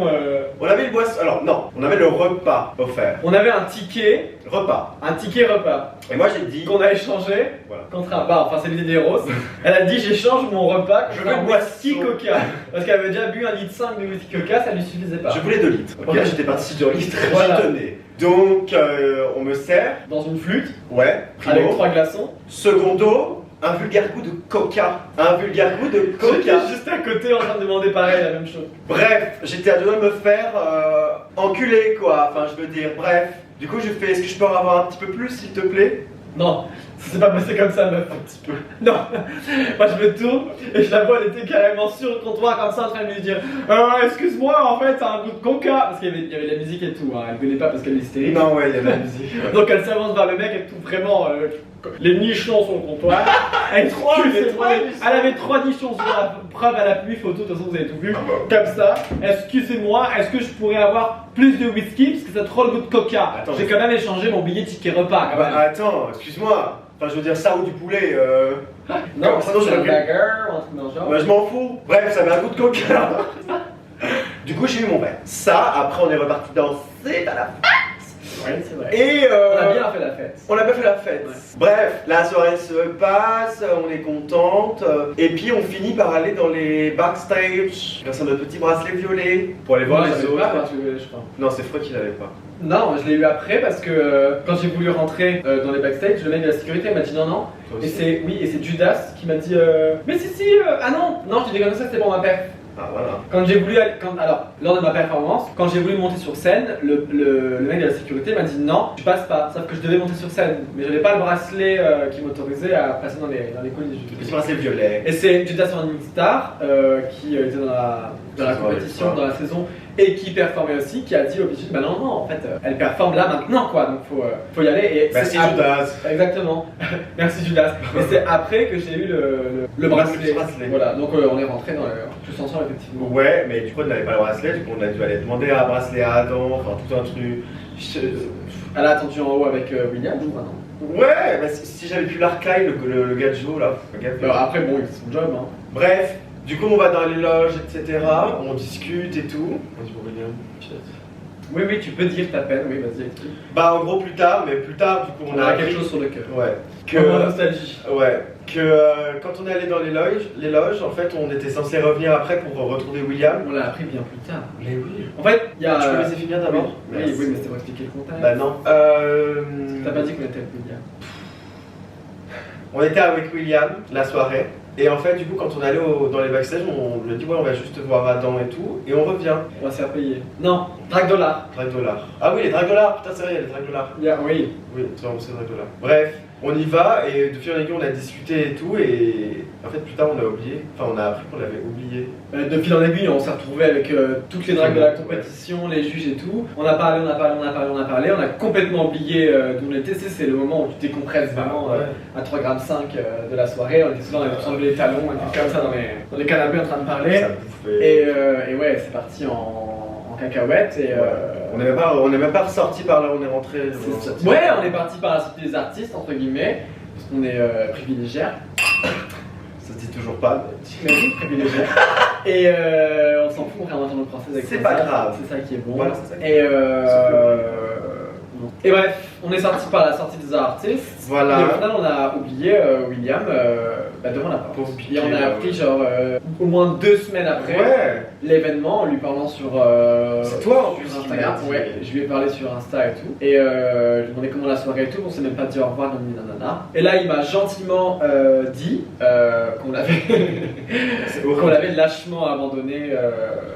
On avait une boisson. Alors, non, on avait le repas offert. On avait un ticket. Repas. Un ticket repas. Et moi, j'ai dit. Qu'on a échangé. Voilà. Contre un bar. Enfin, c'est l'idée des roses. Elle a dit j'échange mon repas Je contre veux un une whisky boisson. coca. Parce qu'elle avait déjà bu 1,5 litre de whisky coca, ça lui suffisait pas. Je voulais 2 litres. Ok, Ouais. j'étais parti sur litre. Voilà. J'y tenais. Donc, on me sert. Dans une flûte. Ouais. Avec Primo. 3 glaçons. Secondo, un vulgaire goût de coca. Un vulgaire goût de coca. J'étais juste à côté en train de demander pareil, la même chose. Bref, j'étais à deux doigts de me faire enculer quoi, enfin je veux dire, bref. Du coup je fais, est-ce que je peux en avoir un petit peu plus s'il te plaît? Non, ça s'est pas passé comme ça, meuf. Un petit peu. Non, moi je me tourne et je la vois, elle était carrément sur le comptoir comme ça en train de lui dire excuse-moi, en fait, ça a un goût de coca. Parce qu'il y avait de la musique et tout, hein. Elle venait pas parce qu'elle est hystérique. Non ouais, il y a de la musique. Ouais. Donc elle s'avance vers le mec et tout vraiment les nichons sur le comptoir. Elle, elle avait 3 nichons sur la preuve à l'appui, photo, de toute façon vous avez tout vu. Comme ça, excusez-moi, est-ce que je pourrais avoir plus de whisky parce que ça a trop le goût de coca. Attends, j'ai quand même échangé mon billet ticket repas quand Bah même. attends, excuse-moi. Enfin je veux dire ça ou du poulet. Non, sinon, c'est un j'aurais- dagger ou un truc dans le genre. Bah je m'en fous. Bref, ça avait un goût de coca. Du coup j'ai eu mon verre. Ça, après on est reparti danser à la Ouais, c'est vrai. Et On a bien fait la fête. on a pas fait la fête. Ouais. Bref, la soirée se passe, on est contente, et puis on finit par aller dans les backstage, grâce à notre petit bracelet violet, pour aller voir Moi, les j'avais autres. pas parce que je crois. Non, c'est Freud qui l'avait pas. Non, je l'ai eu après parce que quand j'ai voulu rentrer dans les backstage, le mec de la sécurité m'a dit non, non. Toi Et aussi. c'est oui, et c'est Judas qui m'a dit mais si, ah non, non, je t'ai dit comme ça, c'était pour ma perf. Ah voilà. Quand j'ai voulu, alors, lors de ma performance, quand j'ai voulu monter sur scène, le mec de la sécurité m'a dit non, tu passes pas. Sauf que je devais monter sur scène, mais j'avais pas le bracelet qui m'autorisait à passer dans les coulisses. Le petit bracelet violet. Et c'est Judas Running Star qui était dans la compétition, dans la saison, et qui performait aussi, qui a dit au Bichette, bah non, non, en fait, elle performe là maintenant, quoi, donc faut y aller. Et Merci c'est Judas. Exactement, merci Judas. Et c'est après que j'ai eu le bracelet. petit bracelet. Voilà, donc on est rentrés tous ensemble, effectivement. Ouais, mais du coup on n'avait pas le bracelet, du coup on a dû aller demander un bracelet à Adam, enfin tout un truc. Elle a attendu en haut avec William, je crois, non? Ouais, bah si j'avais pu l'arclive, le gars de Joe là. Le gars de- Après, bon, il fait son job, hein. Bref, du coup on va dans les loges, etc. On discute et tout. Vas-y pour William. Oui, oui, tu peux dire ta peine, oui, vas-y, explique. Bah en gros plus tard, du coup On a quelque chose sur le cœur. Ouais. Comme la nostalgie. Ouais. Que quand on est allé dans les loges, en fait on était censé revenir après pour retrouver William. On l'a appris bien plus tard. Mais oui. En fait, il y a. Tu peux laisser finir d'abord? Oui, Merci. oui, mais c'était pour expliquer le contexte. Bah non. T'as pas dit qu'on était avec William. On était avec William la soirée. Et en fait, du coup, quand on allait dans les backstage, on lui a dit ouais, on va juste voir Adam et tout, et on revient. On va se faire payer. Non, Drag Dollar. Drag Dollar. Ah oui, les Drag Dollars, putain, c'est vrai, il y a les Drag Dollars. Oui. Oui, c'est vraiment c'est Drag Dollars. Bref, on y va, et de fil en aiguille, on a discuté et tout, et en fait, plus tard, on a oublié. Enfin, on a appris qu'on l'avait oublié. De fil en aiguille, on s'est retrouvé avec toutes les dragues de la compétition, les juges et tout. On a parlé, on a complètement oublié d'où on était. C'est le moment où tu décompresses vraiment à 3,5 g de la soirée. On était souvent on avait les talons, on était comme ça dans les canapés en train de parler. Ça bouffait. Et ouais, c'est parti en cacahuète. Et, On n'est même pas ressorti par là, on est rentré. ouais, on est parti par la cité des artistes, entre guillemets, parce qu'on est privilégiés. Ça se dit toujours pas. T'imagines, privilégié. Et on s'en fout, on fait un entendre français avec C'est ça. pas grave. C'est ça qui est bon. Voilà, c'est ça. Et bref, on est sorti par la sortie des artistes. Voilà. Et au final, on a oublié William devant la porte. Pauvre Et on a piqué, appris genre au moins 2 semaines après Ouais. l'événement en lui parlant sur C'est toi, en sur plus, qui Instagram. m'as dit. Ouais, je lui ai parlé sur Insta et tout. Et je lui ai demandé comment la soirée et tout. On s'est même pas dit au revoir, ni nanana. Et là, il m'a gentiment dit qu'on l'avait C'est qu'on horrible. l'avait lâchement abandonné.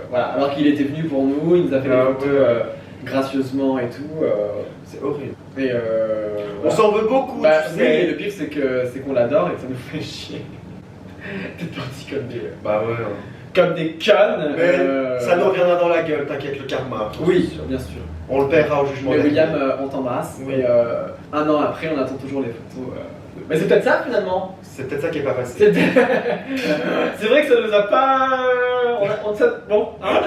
Voilà, alors qu'il était venu pour nous, il nous a fait des photos gracieusement et tout. C'est horrible. Et On s'en veut beaucoup, bah, tu oui, et sais. le pire c'est qu'on l'adore et que ça nous fait chier. D'être partis Bah ouais. comme des connes. Mais ça nous reviendra dans la gueule, t'inquiète, le karma. Oui, bien sûr. On le paiera au jugement Mais dernier. William, on t'embrasse. Oui. Et un an après, on attend toujours les photos. Mais c'est peut-être ça finalement. C'est peut-être ça qui est pas passé. C'est vrai que ça nous a pas. Bon, hein.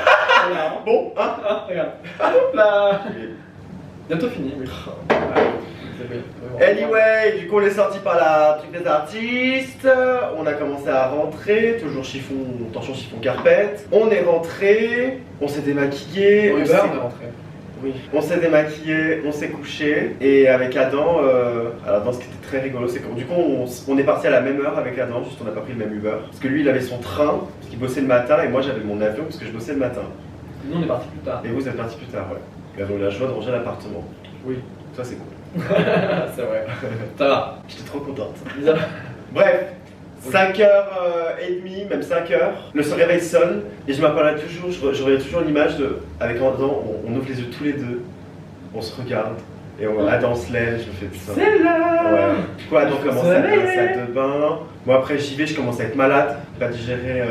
Voilà, hein. Bon, hein Ah, regarde. Hop là. Bientôt fini, oui. Anyway, du coup on est sorti par la truc des artistes, on a commencé à rentrer, toujours chiffon, torchon chiffon carpette. On est rentré, on s'est démaquillé. On est rentré. Oui. On s'est démaquillé, on s'est couché et avec Adam, alors ce qui était très rigolo, c'est que du coup on est parti à la même heure avec Adam, juste on n'a pas pris le même Uber. Parce que lui il avait son train, parce qu'il bossait le matin et moi j'avais mon avion parce que je bossais le matin. Nous on est parti plus tard. Et vous êtes parti plus tard, ouais. Et on a la joie de ranger l'appartement. Oui. Ça c'est cool. C'est vrai. Ça va. J'étais trop contente. Bref, 5h30, même 5h, le réveil sonne et je m'appellerai toujours, je reviens toujours l'image de, avec Adam, on ouvre les yeux tous les deux, on se regarde et Adam se lève, je me fais ça. C'est là. Ouais. Du coup, Adam commence à faire un sac de bain. Moi après j'y vais, je commence à être malade, pas digérer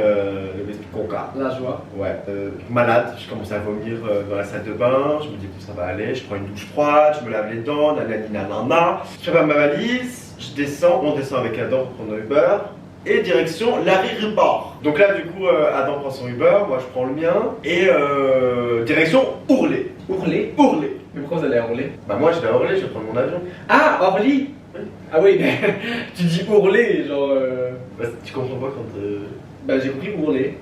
le biscuit conca. La joie. Ouais, malade, je commence à vomir dans la salle de bain, je me dis que ça va aller, je prends une douche froide, je me lave les dents, nanana. Je prépare ma valise, je descends, on descend avec Adam pour prendre un Uber, et direction Larry Report. Donc là du coup, Adam prend son Uber, moi je prends le mien, et direction Ourlé. Ourlé. Ourlé. Mais pourquoi vous allez à Ourlé? Bah moi je vais à Ourlé, je vais prendre mon avion. Ah, Orly. Oui. Ah oui, mais tu dis Ourlé, genre... Bah, tu comprends pas quand... Bah j'ai compris Ourlé.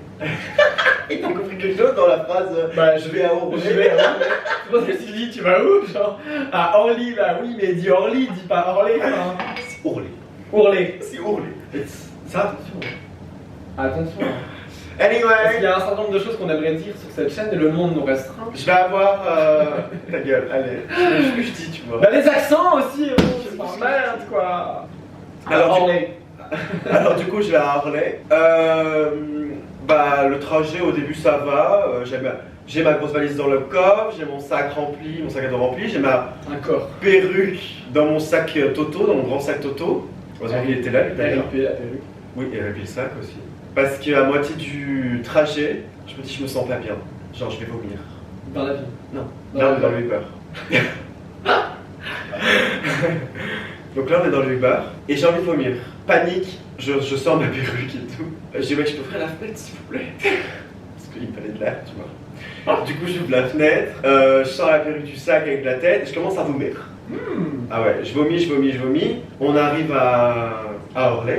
Et t'as compris quelque chose dans la phrase Bah je vais à Ourlé. Je vais à Ourlé. Je pense que tu dis tu vas où? Genre à Orly, bah oui, mais dis Orly, dis pas Orlé. Enfin... C'est Ourlé. Ourlé. C'est Ourlé. Ça, attention. Attention. Anyway. Parce qu'il y a un certain nombre de choses qu'on aimerait dire sur cette chaîne et le monde nous restreint. Je vais avoir... ta gueule, allez. Ce que je dis, tu vois. Bah les accents aussi, c'est pas merde quoi. Alors du coup je vais à Harley. Bah le trajet au début ça va. J'ai ma grosse valise dans le coffre, j'ai mon sac rempli, mon sac à dos rempli, j'ai ma perruque dans mon sac Toto, dans mon grand sac Toto. Heureusement qu'il était là, lui d'ailleurs. La perruque. Oui, et puis le sac aussi. Parce qu'à moitié du trajet, je me dis je me sens pas bien. Genre je vais vomir. Dans l'avion. Non. Dans le Uber. Donc là on est dans le Uber et j'ai envie de vomir. Panique, je sors ma perruque et tout. Je dis ouais, je peux ouvrir la fenêtre s'il vous plaît. Parce qu'il me fallait de l'air, tu vois. Du coup j'ouvre la fenêtre, je sors la perruque du sac avec la tête et je commence à vomir. Ah ouais, je vomis. On arrive à Orly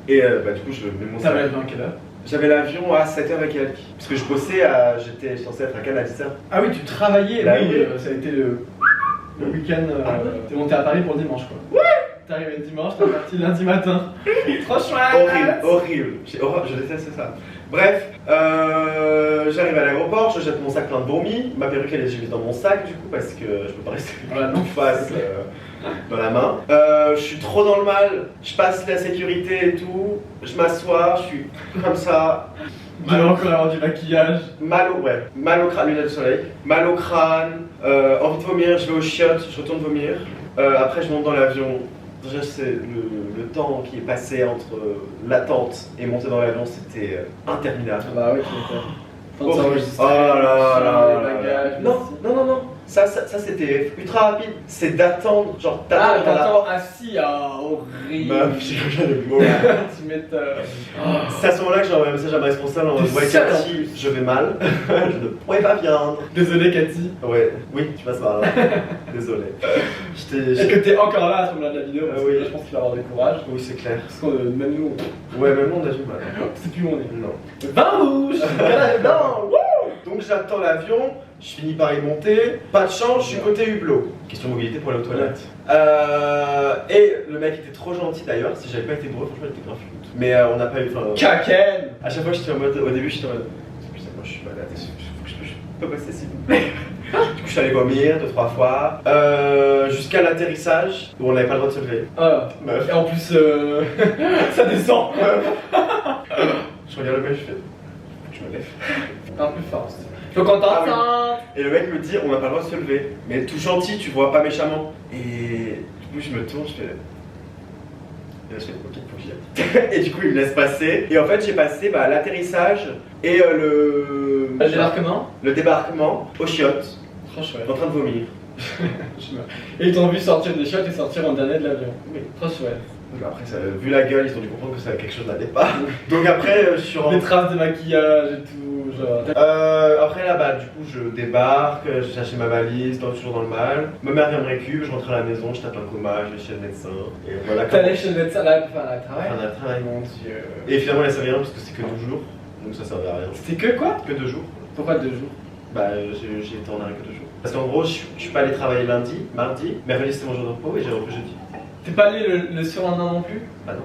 et bah du coup je mets mon sac. T'avais l'avion à quelle heure? J'avais l'avion à 7h et quelques. Parce que je bossais j'étais censé être à Cannes à 10h. Ah oui, tu travaillais, Là, oui, oui. Ça a été le week-end. T'es monté à Paris pour le dimanche quoi. Ouais. T'es arrivé dimanche, t'es parti lundi matin. Trop chouette. Horrible. Je déteste ça. Bref, j'arrive à l'aéroport, je jette mon sac plein de vomi. Ma perruque elle est mise dans mon sac du coup parce que je peux pas rester en face dans la main. Je suis trop dans le mal, je passe la sécurité et tout, je m'assois, je suis comme ça. Tu vas encore avoir du maquillage. Mal au crâne, lunettes de soleil, mal au crâne, envie de vomir, je vais aux chiottes, je retourne vomir. Après je monte dans l'avion. Déjà c'est le temps qui est passé entre l'attente et monter dans l'avion, c'était interminable. Ah bah oui, tu Oh là là. Non. Ça c'était ultra rapide. C'est d'attendre, genre Ah, dans la t'attends assis, horrible. Meuf, j'ai rien de mots. Tu m'étonnes. C'est à ce moment-là que j'ai envoyé un message à ma responsable en mode ouais Cathy, je vais mal, je ne pourrais pas viendre. Désolé Cathy. Ouais, oui, tu passes par là. Désolé. Est-ce que t'es encore là à ce moment-là de la vidéo? Parce que oui. là, je pense qu'il va avoir du courage. Oui, c'est clair. Parce que même nous, Ouais, même on a du mal. on sait plus où on est. Non. Vin rouge. Non. Donc j'attends l'avion, je finis par y monter, pas de chance, je suis côté hublot. Question mobilité pour aller aux toilettes. Et le mec était trop gentil d'ailleurs, si j'avais pas été bourré, franchement il était grave cute. Mais on n'a pas eu. Kaken. À chaque fois j'étais en mode, au début j'étais en mode, putain moi je suis malade, je peux passer s'il vous plaît. Du coup je suis allé vomir 2-3 fois, jusqu'à l'atterrissage où on n'avait pas le droit de se lever. Ah, Meuf. et en plus, ça descend. Je regarde le mec, je fais, je me lève. Un peu fort. Donc on t'entend. Et le mec me dit on n'a pas le droit de se lever, mais tout gentil, tu vois, pas méchamment. Et du coup je me tourne, je fais. Et là je fais ok, faut que j'y aille. Et du coup il me laisse passer. Et en fait j'ai passé l'atterrissage et le débarquement aux chiottes, Trop chouette. en train de vomir. Et ils t'ont vu sortir des chiottes et sortir en dernier de l'avion. Oui. Trop chouette. Donc après vu la gueule, ils ont dû comprendre que ça quelque chose n'allait pas. Donc après je suis rentré. Des traces de maquillage et tout. genre... Après là, bah du coup, je débarque, je cherche ma valise, toujours dans le mal. Ma mère vient me récup, je rentre à la maison, je tape un coma, je vais chez le médecin. Et voilà. T'es allé chez le médecin là pour faire un travail? Enfin, un travail, mon dieu. Et finalement, elle servait rien parce que c'est que 2 jours, donc ça servait à rien. C'était que quoi? Que 2 jours. Pourquoi 2 jours? Bah, j'ai été en arrêt que 2 jours. Parce qu'en gros, je suis pas allé travailler lundi, mardi, mercredi c'était mon jour de repos et j'ai repris jeudi. T'es pas allé le surlendemain non plus? Bah non.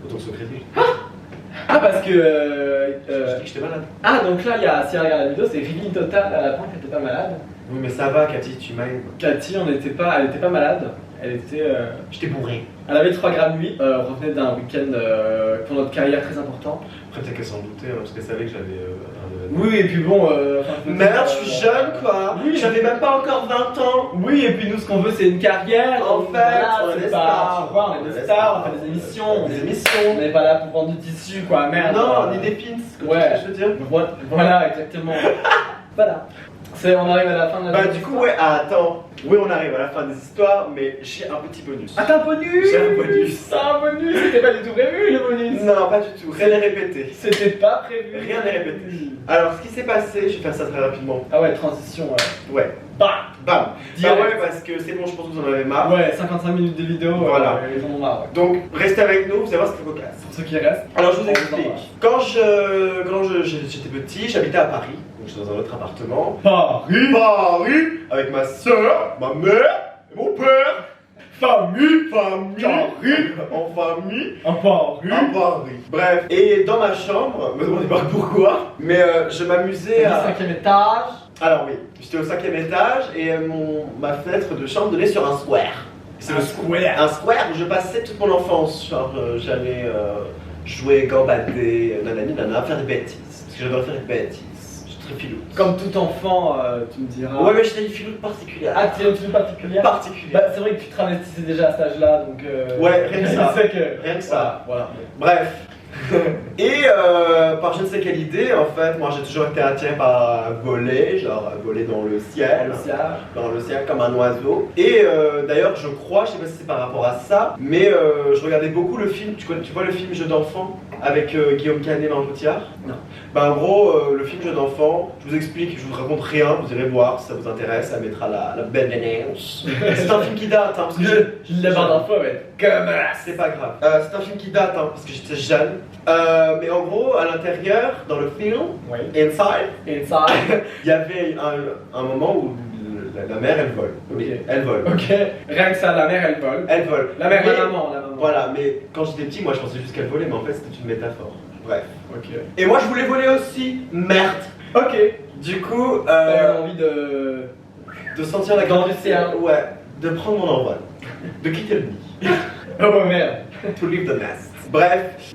Autant que ce crédit. Ah parce que... J'ai dit que j'étais malade. Ah donc là, si on regarde la vidéo, c'est Rivine Total à la fin qui était pas malade. Oui, mais ça va, Cathy, tu m'aimes. Cathy, elle était pas malade. Elle était... J'étais bourré. Elle avait 3 grammes 8, revenait d'un week-end pour notre carrière très important. Après, peut-être qu'elle s'en doutait, hein, parce qu'elle savait que j'avais Oui, et puis bon... merde, je suis jeune quoi. Oui. J'avais même pas encore 20 ans. Oui, et puis nous, ce qu'on veut, c'est une carrière. En donc, fait, voilà, on est c'est des pas- stars. voilà, on est des stars, on fait des émissions. Des émissions. On n'est pas là pour vendre du tissu, quoi, merde. Non, ni des pins, Ouais. je veux dire. Voilà, exactement. Voilà. On arrive à la fin de la Bah, du coup, ouais, attends. Oui, on arrive à la fin des histoires, mais j'ai un petit bonus. Ah, t'as un bonus! J'ai un bonus. T'as un bonus! C'était pas du tout prévu, le bonus! Non, pas du tout. Rien n'est répété. C'était pas prévu! Rien n'est répété. Alors, ce qui s'est passé, je vais faire ça très rapidement. Ah ouais, transition, Ouais. Bam! Bam. Direct. Bah ouais, parce que c'est bon, je pense que vous en avez marre. Ouais, 55 minutes de vidéo, Voilà. ils en ont marre. Ouais. Donc, restez avec nous, vous allez voir ce qu'il faut casse. Pour ceux qui restent. Alors, je vous On vous explique. embrasse. Quand j'étais petit, j'habitais à Paris. Donc, j'étais dans un autre appartement. Paris! Avec ma soeur, ma mère et mon père. Famille, Paris, en famille. À Paris! À Paris. Bref, et dans ma chambre, me demandez pas pourquoi, mais je m'amusais à. 5ème étage. Alors oui, j'étais au 5ème étage et ma fenêtre de chambre donnait sur un square. C'est le square. Un square où je passais toute mon enfance. Genre, j'allais jouer, gambader, nanani, nana, faire des bêtises. Parce que j'adorais faire des bêtises. J'étais très filou. Comme tout enfant, tu me diras. Ouais, mais j'étais une filoute particulière. Ah, tu es une fille particulière? Particulière. Bah, c'est vrai que tu travestissais déjà à cet âge-là, donc. Ouais, rien que ça. Je sais que. Rien que ça. Voilà. Bref. Et par je ne sais quelle idée, en fait, moi j'ai toujours été attiré par voler, genre voler dans le ciel. Dans le ciel comme un oiseau. Et d'ailleurs, je crois, je sais pas si c'est par rapport à ça, mais je regardais beaucoup le film. Tu vois le film Jeu d'enfant avec Guillaume Canet et Marion Cotillard? Non. Bah en gros, le film Jeu d'enfant, je vous explique, je vous raconte rien, vous irez voir si ça vous intéresse, ça mettra la belle annonce. C'est un film qui date, hein, parce que Je l'ai barre d'infos, ouais. Comme c'est pas grave. C'est un film qui date, hein, parce que j'étais jeune. Mais en gros, à l'intérieur, dans le film, Oui. inside, Inside. il y avait un moment où la mère elle vole. Ok. Elle vole. Ok. Rien que ça, la mère elle vole. Elle vole. La mère, Mais- la maman. Voilà, mais quand j'étais petit, moi je pensais juste qu'elle volait, mais en fait c'était une métaphore. Bref. Ok. Et moi je voulais voler aussi. Merde. Ok. Du coup, T'as eu envie de. de sentir la Dans le gravité. ciel. Ouais. De prendre mon envol. De quitter le nid. Oh merde. To leave the nest. Bref,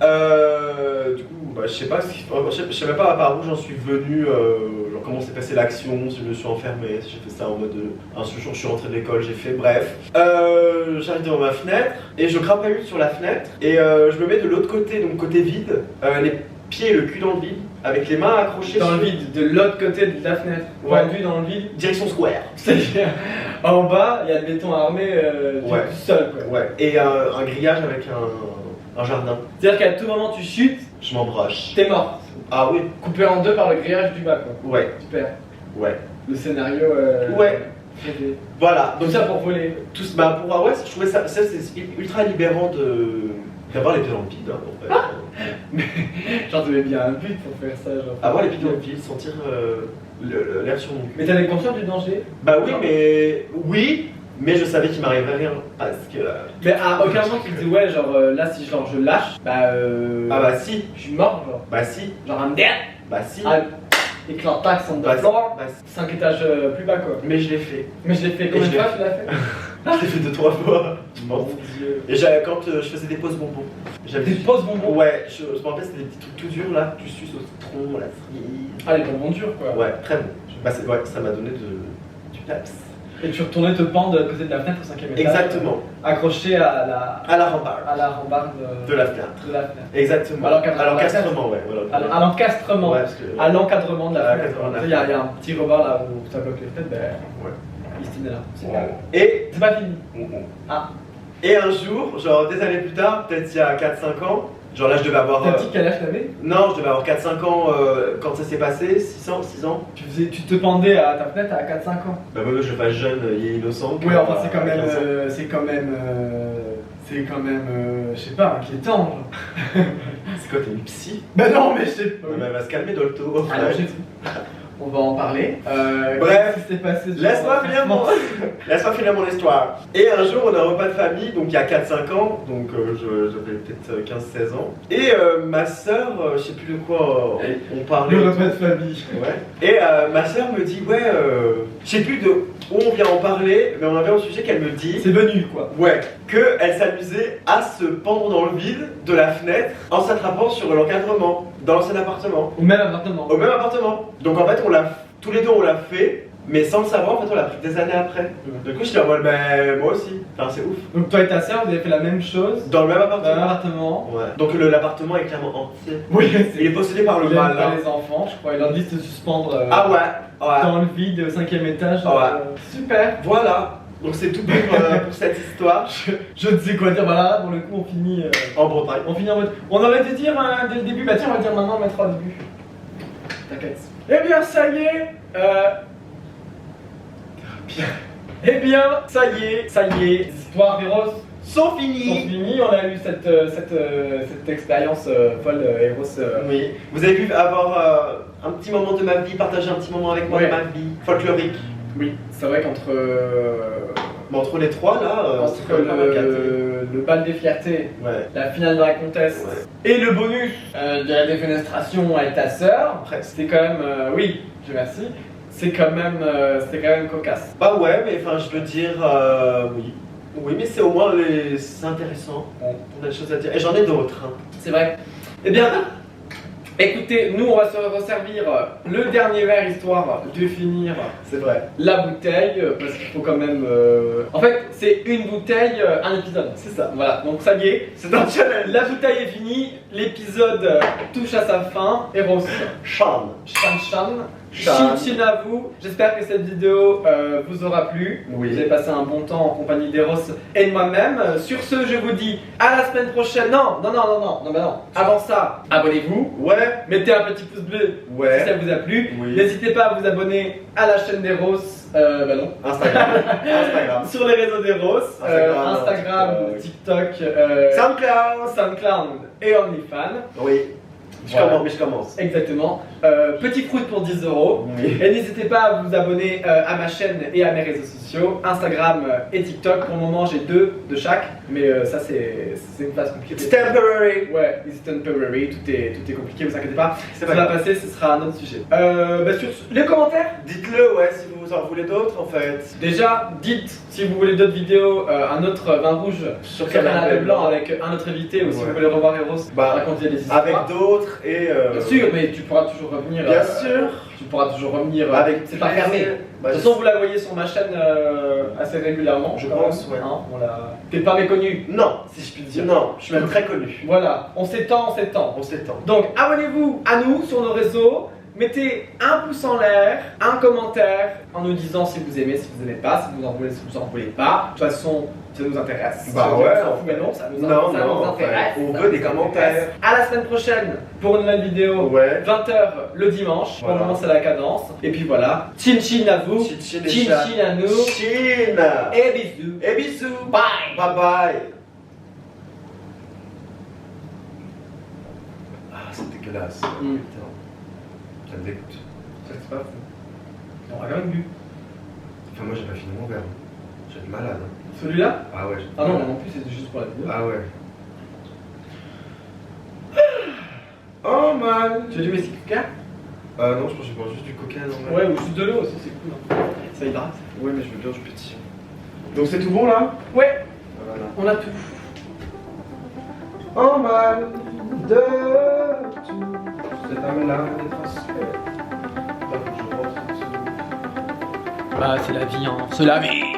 du coup, bah, je sais pas, je sais même pas par où j'en suis venu, genre comment s'est passée l'action, si je me suis enfermé, si j'ai fait ça en mode un jour je suis rentré de l'école, j'ai fait, bref. J'arrive devant ma fenêtre et je crapahute sur la fenêtre et je me mets de l'autre côté, donc côté vide, les pieds et le cul dans le vide, avec les mains accrochées Dans le sur- vide, de l'autre côté de la fenêtre. Ouais. Tendu dans le vide. direction square. C'est-à-dire, en bas, il y a le béton armé Ouais. du sol, quoi. Ouais. Et un grillage avec un jardin. C'est-à-dire qu'à tout moment tu chutes, Je m'embroche. t'es mort. Ah oui. Coupé en deux par le grillage du bas, quoi. Ouais. Super. Ouais. Le scénario. Ouais. rêvé. Voilà. Tout ça pour voler. Tout, bah pour ouais, je trouvais ça c'est ultra libérant d'avoir les pieds dans le vide, hein, en fait. Genre, t'avais bien un but pour faire ça. Genre. Avoir les pieds dans le vide, sentir l'air sur mon cul. Mais t'avais conscience du danger? Bah oui, mais je savais qu'il m'arriverait rien parce que. Mais à aucun moment tu te dis, ouais, genre là, si genre, je lâche, bah. Ah bah si, Je suis mort, genre. bah si, Genre, I'm dead! bah si. Ah, éclatax on Bah the si, floor, bah si. 5 étages plus bas, quoi. Mais je l'ai fait. Mais je l'ai fait combien de je l'ai fois, tu l'as fait? Je l'ai fait 2-3 fois. Mon dieu. Et quand je faisais des pauses bonbons, j'avais Des pauses bonbons? Ouais, je me rappelle, c'était des petits trucs tout durs là, du suce au citron, la cerise. Ah, les bonbons durs, quoi. Ouais, très bon. Bah, ouais, ça m'a donné du peps. Et tu retournais te pendre à côté de la fenêtre au 5ème étage. Exactement. Accroché à À la rambarde. la rambarde De la fenêtre. de la fenêtre. Exactement. À l'encadrement. À l'encastrement, ouais. Voilà. À l'encastrement. Ouais, parce que. À l'encadrement de À la fenêtre. l'encadrement de la Tu sais, il y a un petit rebord là où ça bloque les fenêtres, ben. Ouais. Il se tenait là. C'est Ouais. pas- Et. C'est pas fini. Mm, mm. Ah. Et un jour, genre des années plus tard, peut-être il y a 4-5 ans, Genre là, je devais avoir. T'as dit quel âge t'avais? Non, je devais avoir 4-5 ans quand ça s'est passé, 6 ans. Tu te pendais à ta fenêtre à 4-5 ans. Bah, moi, je fasse jeune et innocent. Oui, enfin, c'est quand même. 15 ans. C'est quand même. Je sais pas, inquiétant. Genre. C'est quoi, t'es une psy? Bah non, mais je sais pas. Ouais, mais elle va se calmer, Dolto. Alors, j'ai tout. On va en parler. Bref, qu'est-ce qui s'est passé Laisse-moi finir mon histoire. Et un jour, on a un repas de famille, donc il y a 4-5 ans, donc j'avais peut-être 15-16 ans. Et ma soeur, je sais plus de quoi on parlait. Le repas de famille. Ouais. Et ma soeur me dit, ouais, je sais plus de où on vient en parler, mais on avait un sujet qu'elle me dit. C'est venu quoi. Ouais, qu'elle s'amusait à se pendre dans le vide de la fenêtre en s'attrapant sur l'encadrement dans l'ancien appartement. Au même appartement. Au même appartement. Donc en fait, tous les deux on l'a fait, mais sans le savoir, en fait, on l'a pris des années après. Du coup, j'étais en mode, ben moi aussi. Enfin, c'est ouf. Donc toi et ta soeur, vous avez fait la même chose Dans le même dans appartement. un appartement. Ouais. Donc l'appartement est clairement entier. Oui, Il est possédé par le il mal. pas Hein. les enfants, je crois. Il leur dit de se suspendre Ah ouais. dans le vide au 5e étage. Ouais. Super. Voilà. Donc c'est tout pour cette histoire. Je ne sais quoi dire. Voilà, pour le coup, on finit. En Bretagne. On finit en mode. On aurait dû dire dès le début. Bah tiens, on va dire maintenant, on mettra au début. T'inquiète. Eh bien, ça y est. Eh bien, ça y est. Les histoires d'Eros Sont sont finis. finies. On a eu cette expérience folle Eros. Oui. Vous avez pu avoir un petit moment de ma vie, partager un petit moment avec moi Ouais. de ma vie folklorique. Oui, c'est vrai qu'entre Mais entre les trois là, c'est entre quand même pas mal gâté. le bal des fiertés, Ouais. la finale de la contest Ouais. et le bonus de la défenestration avec ta sœur, Presque. c'était quand même, oui, je remercie, c'est quand même cocasse. Bah ouais, mais enfin je veux dire, oui. Oui, mais c'est au moins c'est intéressant. On a des choses à dire. Et j'en ai d'autres. Hein. C'est vrai. Eh bien, écoutez, nous on va se resservir le dernier verre histoire de finir C'est vrai. la bouteille parce qu'il faut quand même. En fait, c'est une bouteille, un épisode. C'est ça. Voilà, donc ça y est, C'est un challenge. la bouteille est finie, l'épisode touche à sa fin. Eros, Charme. Chan Chan, Chan. Chin Chin à vous. J'espère que cette vidéo vous aura plu. Oui. Vous avez passé un bon temps en compagnie d'Eros et de moi-même. Sur ce, je vous dis à la semaine prochaine. Non. Avant ça, abonnez-vous. Ouais. Mettez un petit pouce bleu si Ouais. ça vous a plu. Oui. N'hésitez pas à vous abonner à la chaîne d'Eros. Bah non. Instagram. Instagram. Sur les réseaux d'Eros, Instagram, TikTok, SoundCloud. SoundCloud et OnlyFans. Oui. Voilà. Je commence. Exactement. Petit fruit pour 10 €. Oui. Et n'hésitez pas à vous abonner à ma chaîne et à mes réseaux sociaux, Instagram et TikTok. Pour le moment, j'ai 2 de chaque, mais ça c'est une phase compliquée. It's temporary. Ouais, it's temporary, tout est compliqué, vous inquiétez pas. C'est Ça pas va grave. passer, ce sera un autre sujet. Sur les commentaires. Dites-le, ouais, si vous en voulez d'autres en fait. Déjà, dites si vous voulez d'autres vidéos, un autre vin rouge sur Canal Blanc avec un autre invité, ou si Ouais. vous voulez revoir Eros, Bah, raconter des histoires. Avec d'autres et. Bien sûr, mais tu pourras toujours revenir. Bien sûr. Tu pourras toujours revenir. Avec c'est pas fermé. Bah, De toute façon, vous la voyez sur ma chaîne assez régulièrement. Je quand pense, même, ouais. hein, T'es pas méconnu, Non. si je puis dire. Non, je suis même très connu. Voilà, on s'étend. On s'étend. Donc, abonnez-vous à nous sur nos réseaux. Mettez un pouce en l'air, un commentaire en nous disant si vous aimez, si vous n'aimez pas, si vous en voulez, si vous en voulez pas. De toute façon, ça nous intéresse. Bah Je ouais, m'en fous, mais non, ça nous non, intéresse. on Ça veut nous des intéresse. commentaires. À la semaine prochaine pour une nouvelle vidéo. Ouais. 20h le dimanche. Pour Voilà. le moment, c'est la cadence. Et puis voilà. Chin chin à vous. Chin chin les Chin chats. chin à nous. Chine. Et bisous. Et bisous. Bye. Bye bye. Ah, c'est dégueulasse. Mm. Putain. Ça me dégoûte. Ça, c'est pas fou. On a quand même bu. Enfin, moi j'ai pas fini mon verre. J'ai être malade. Hein. Celui-là? Ah ouais. Ah non, non plus, c'était juste pour la vidéo. Ah ouais. Oh man. Tu veux du Messi Coca? Non, je pense que je bois juste du coca normal. Ouais, ou juste de l'eau aussi, c'est cool. Hein. Ça hydrate. Ouais, mais je veux bien du petit. Donc c'est tout bon là? Ouais, Voilà. on a tout. Oh man. De tout. Cette âme-là est transférée. Bah, c'est la vie, hein. C'est la vie.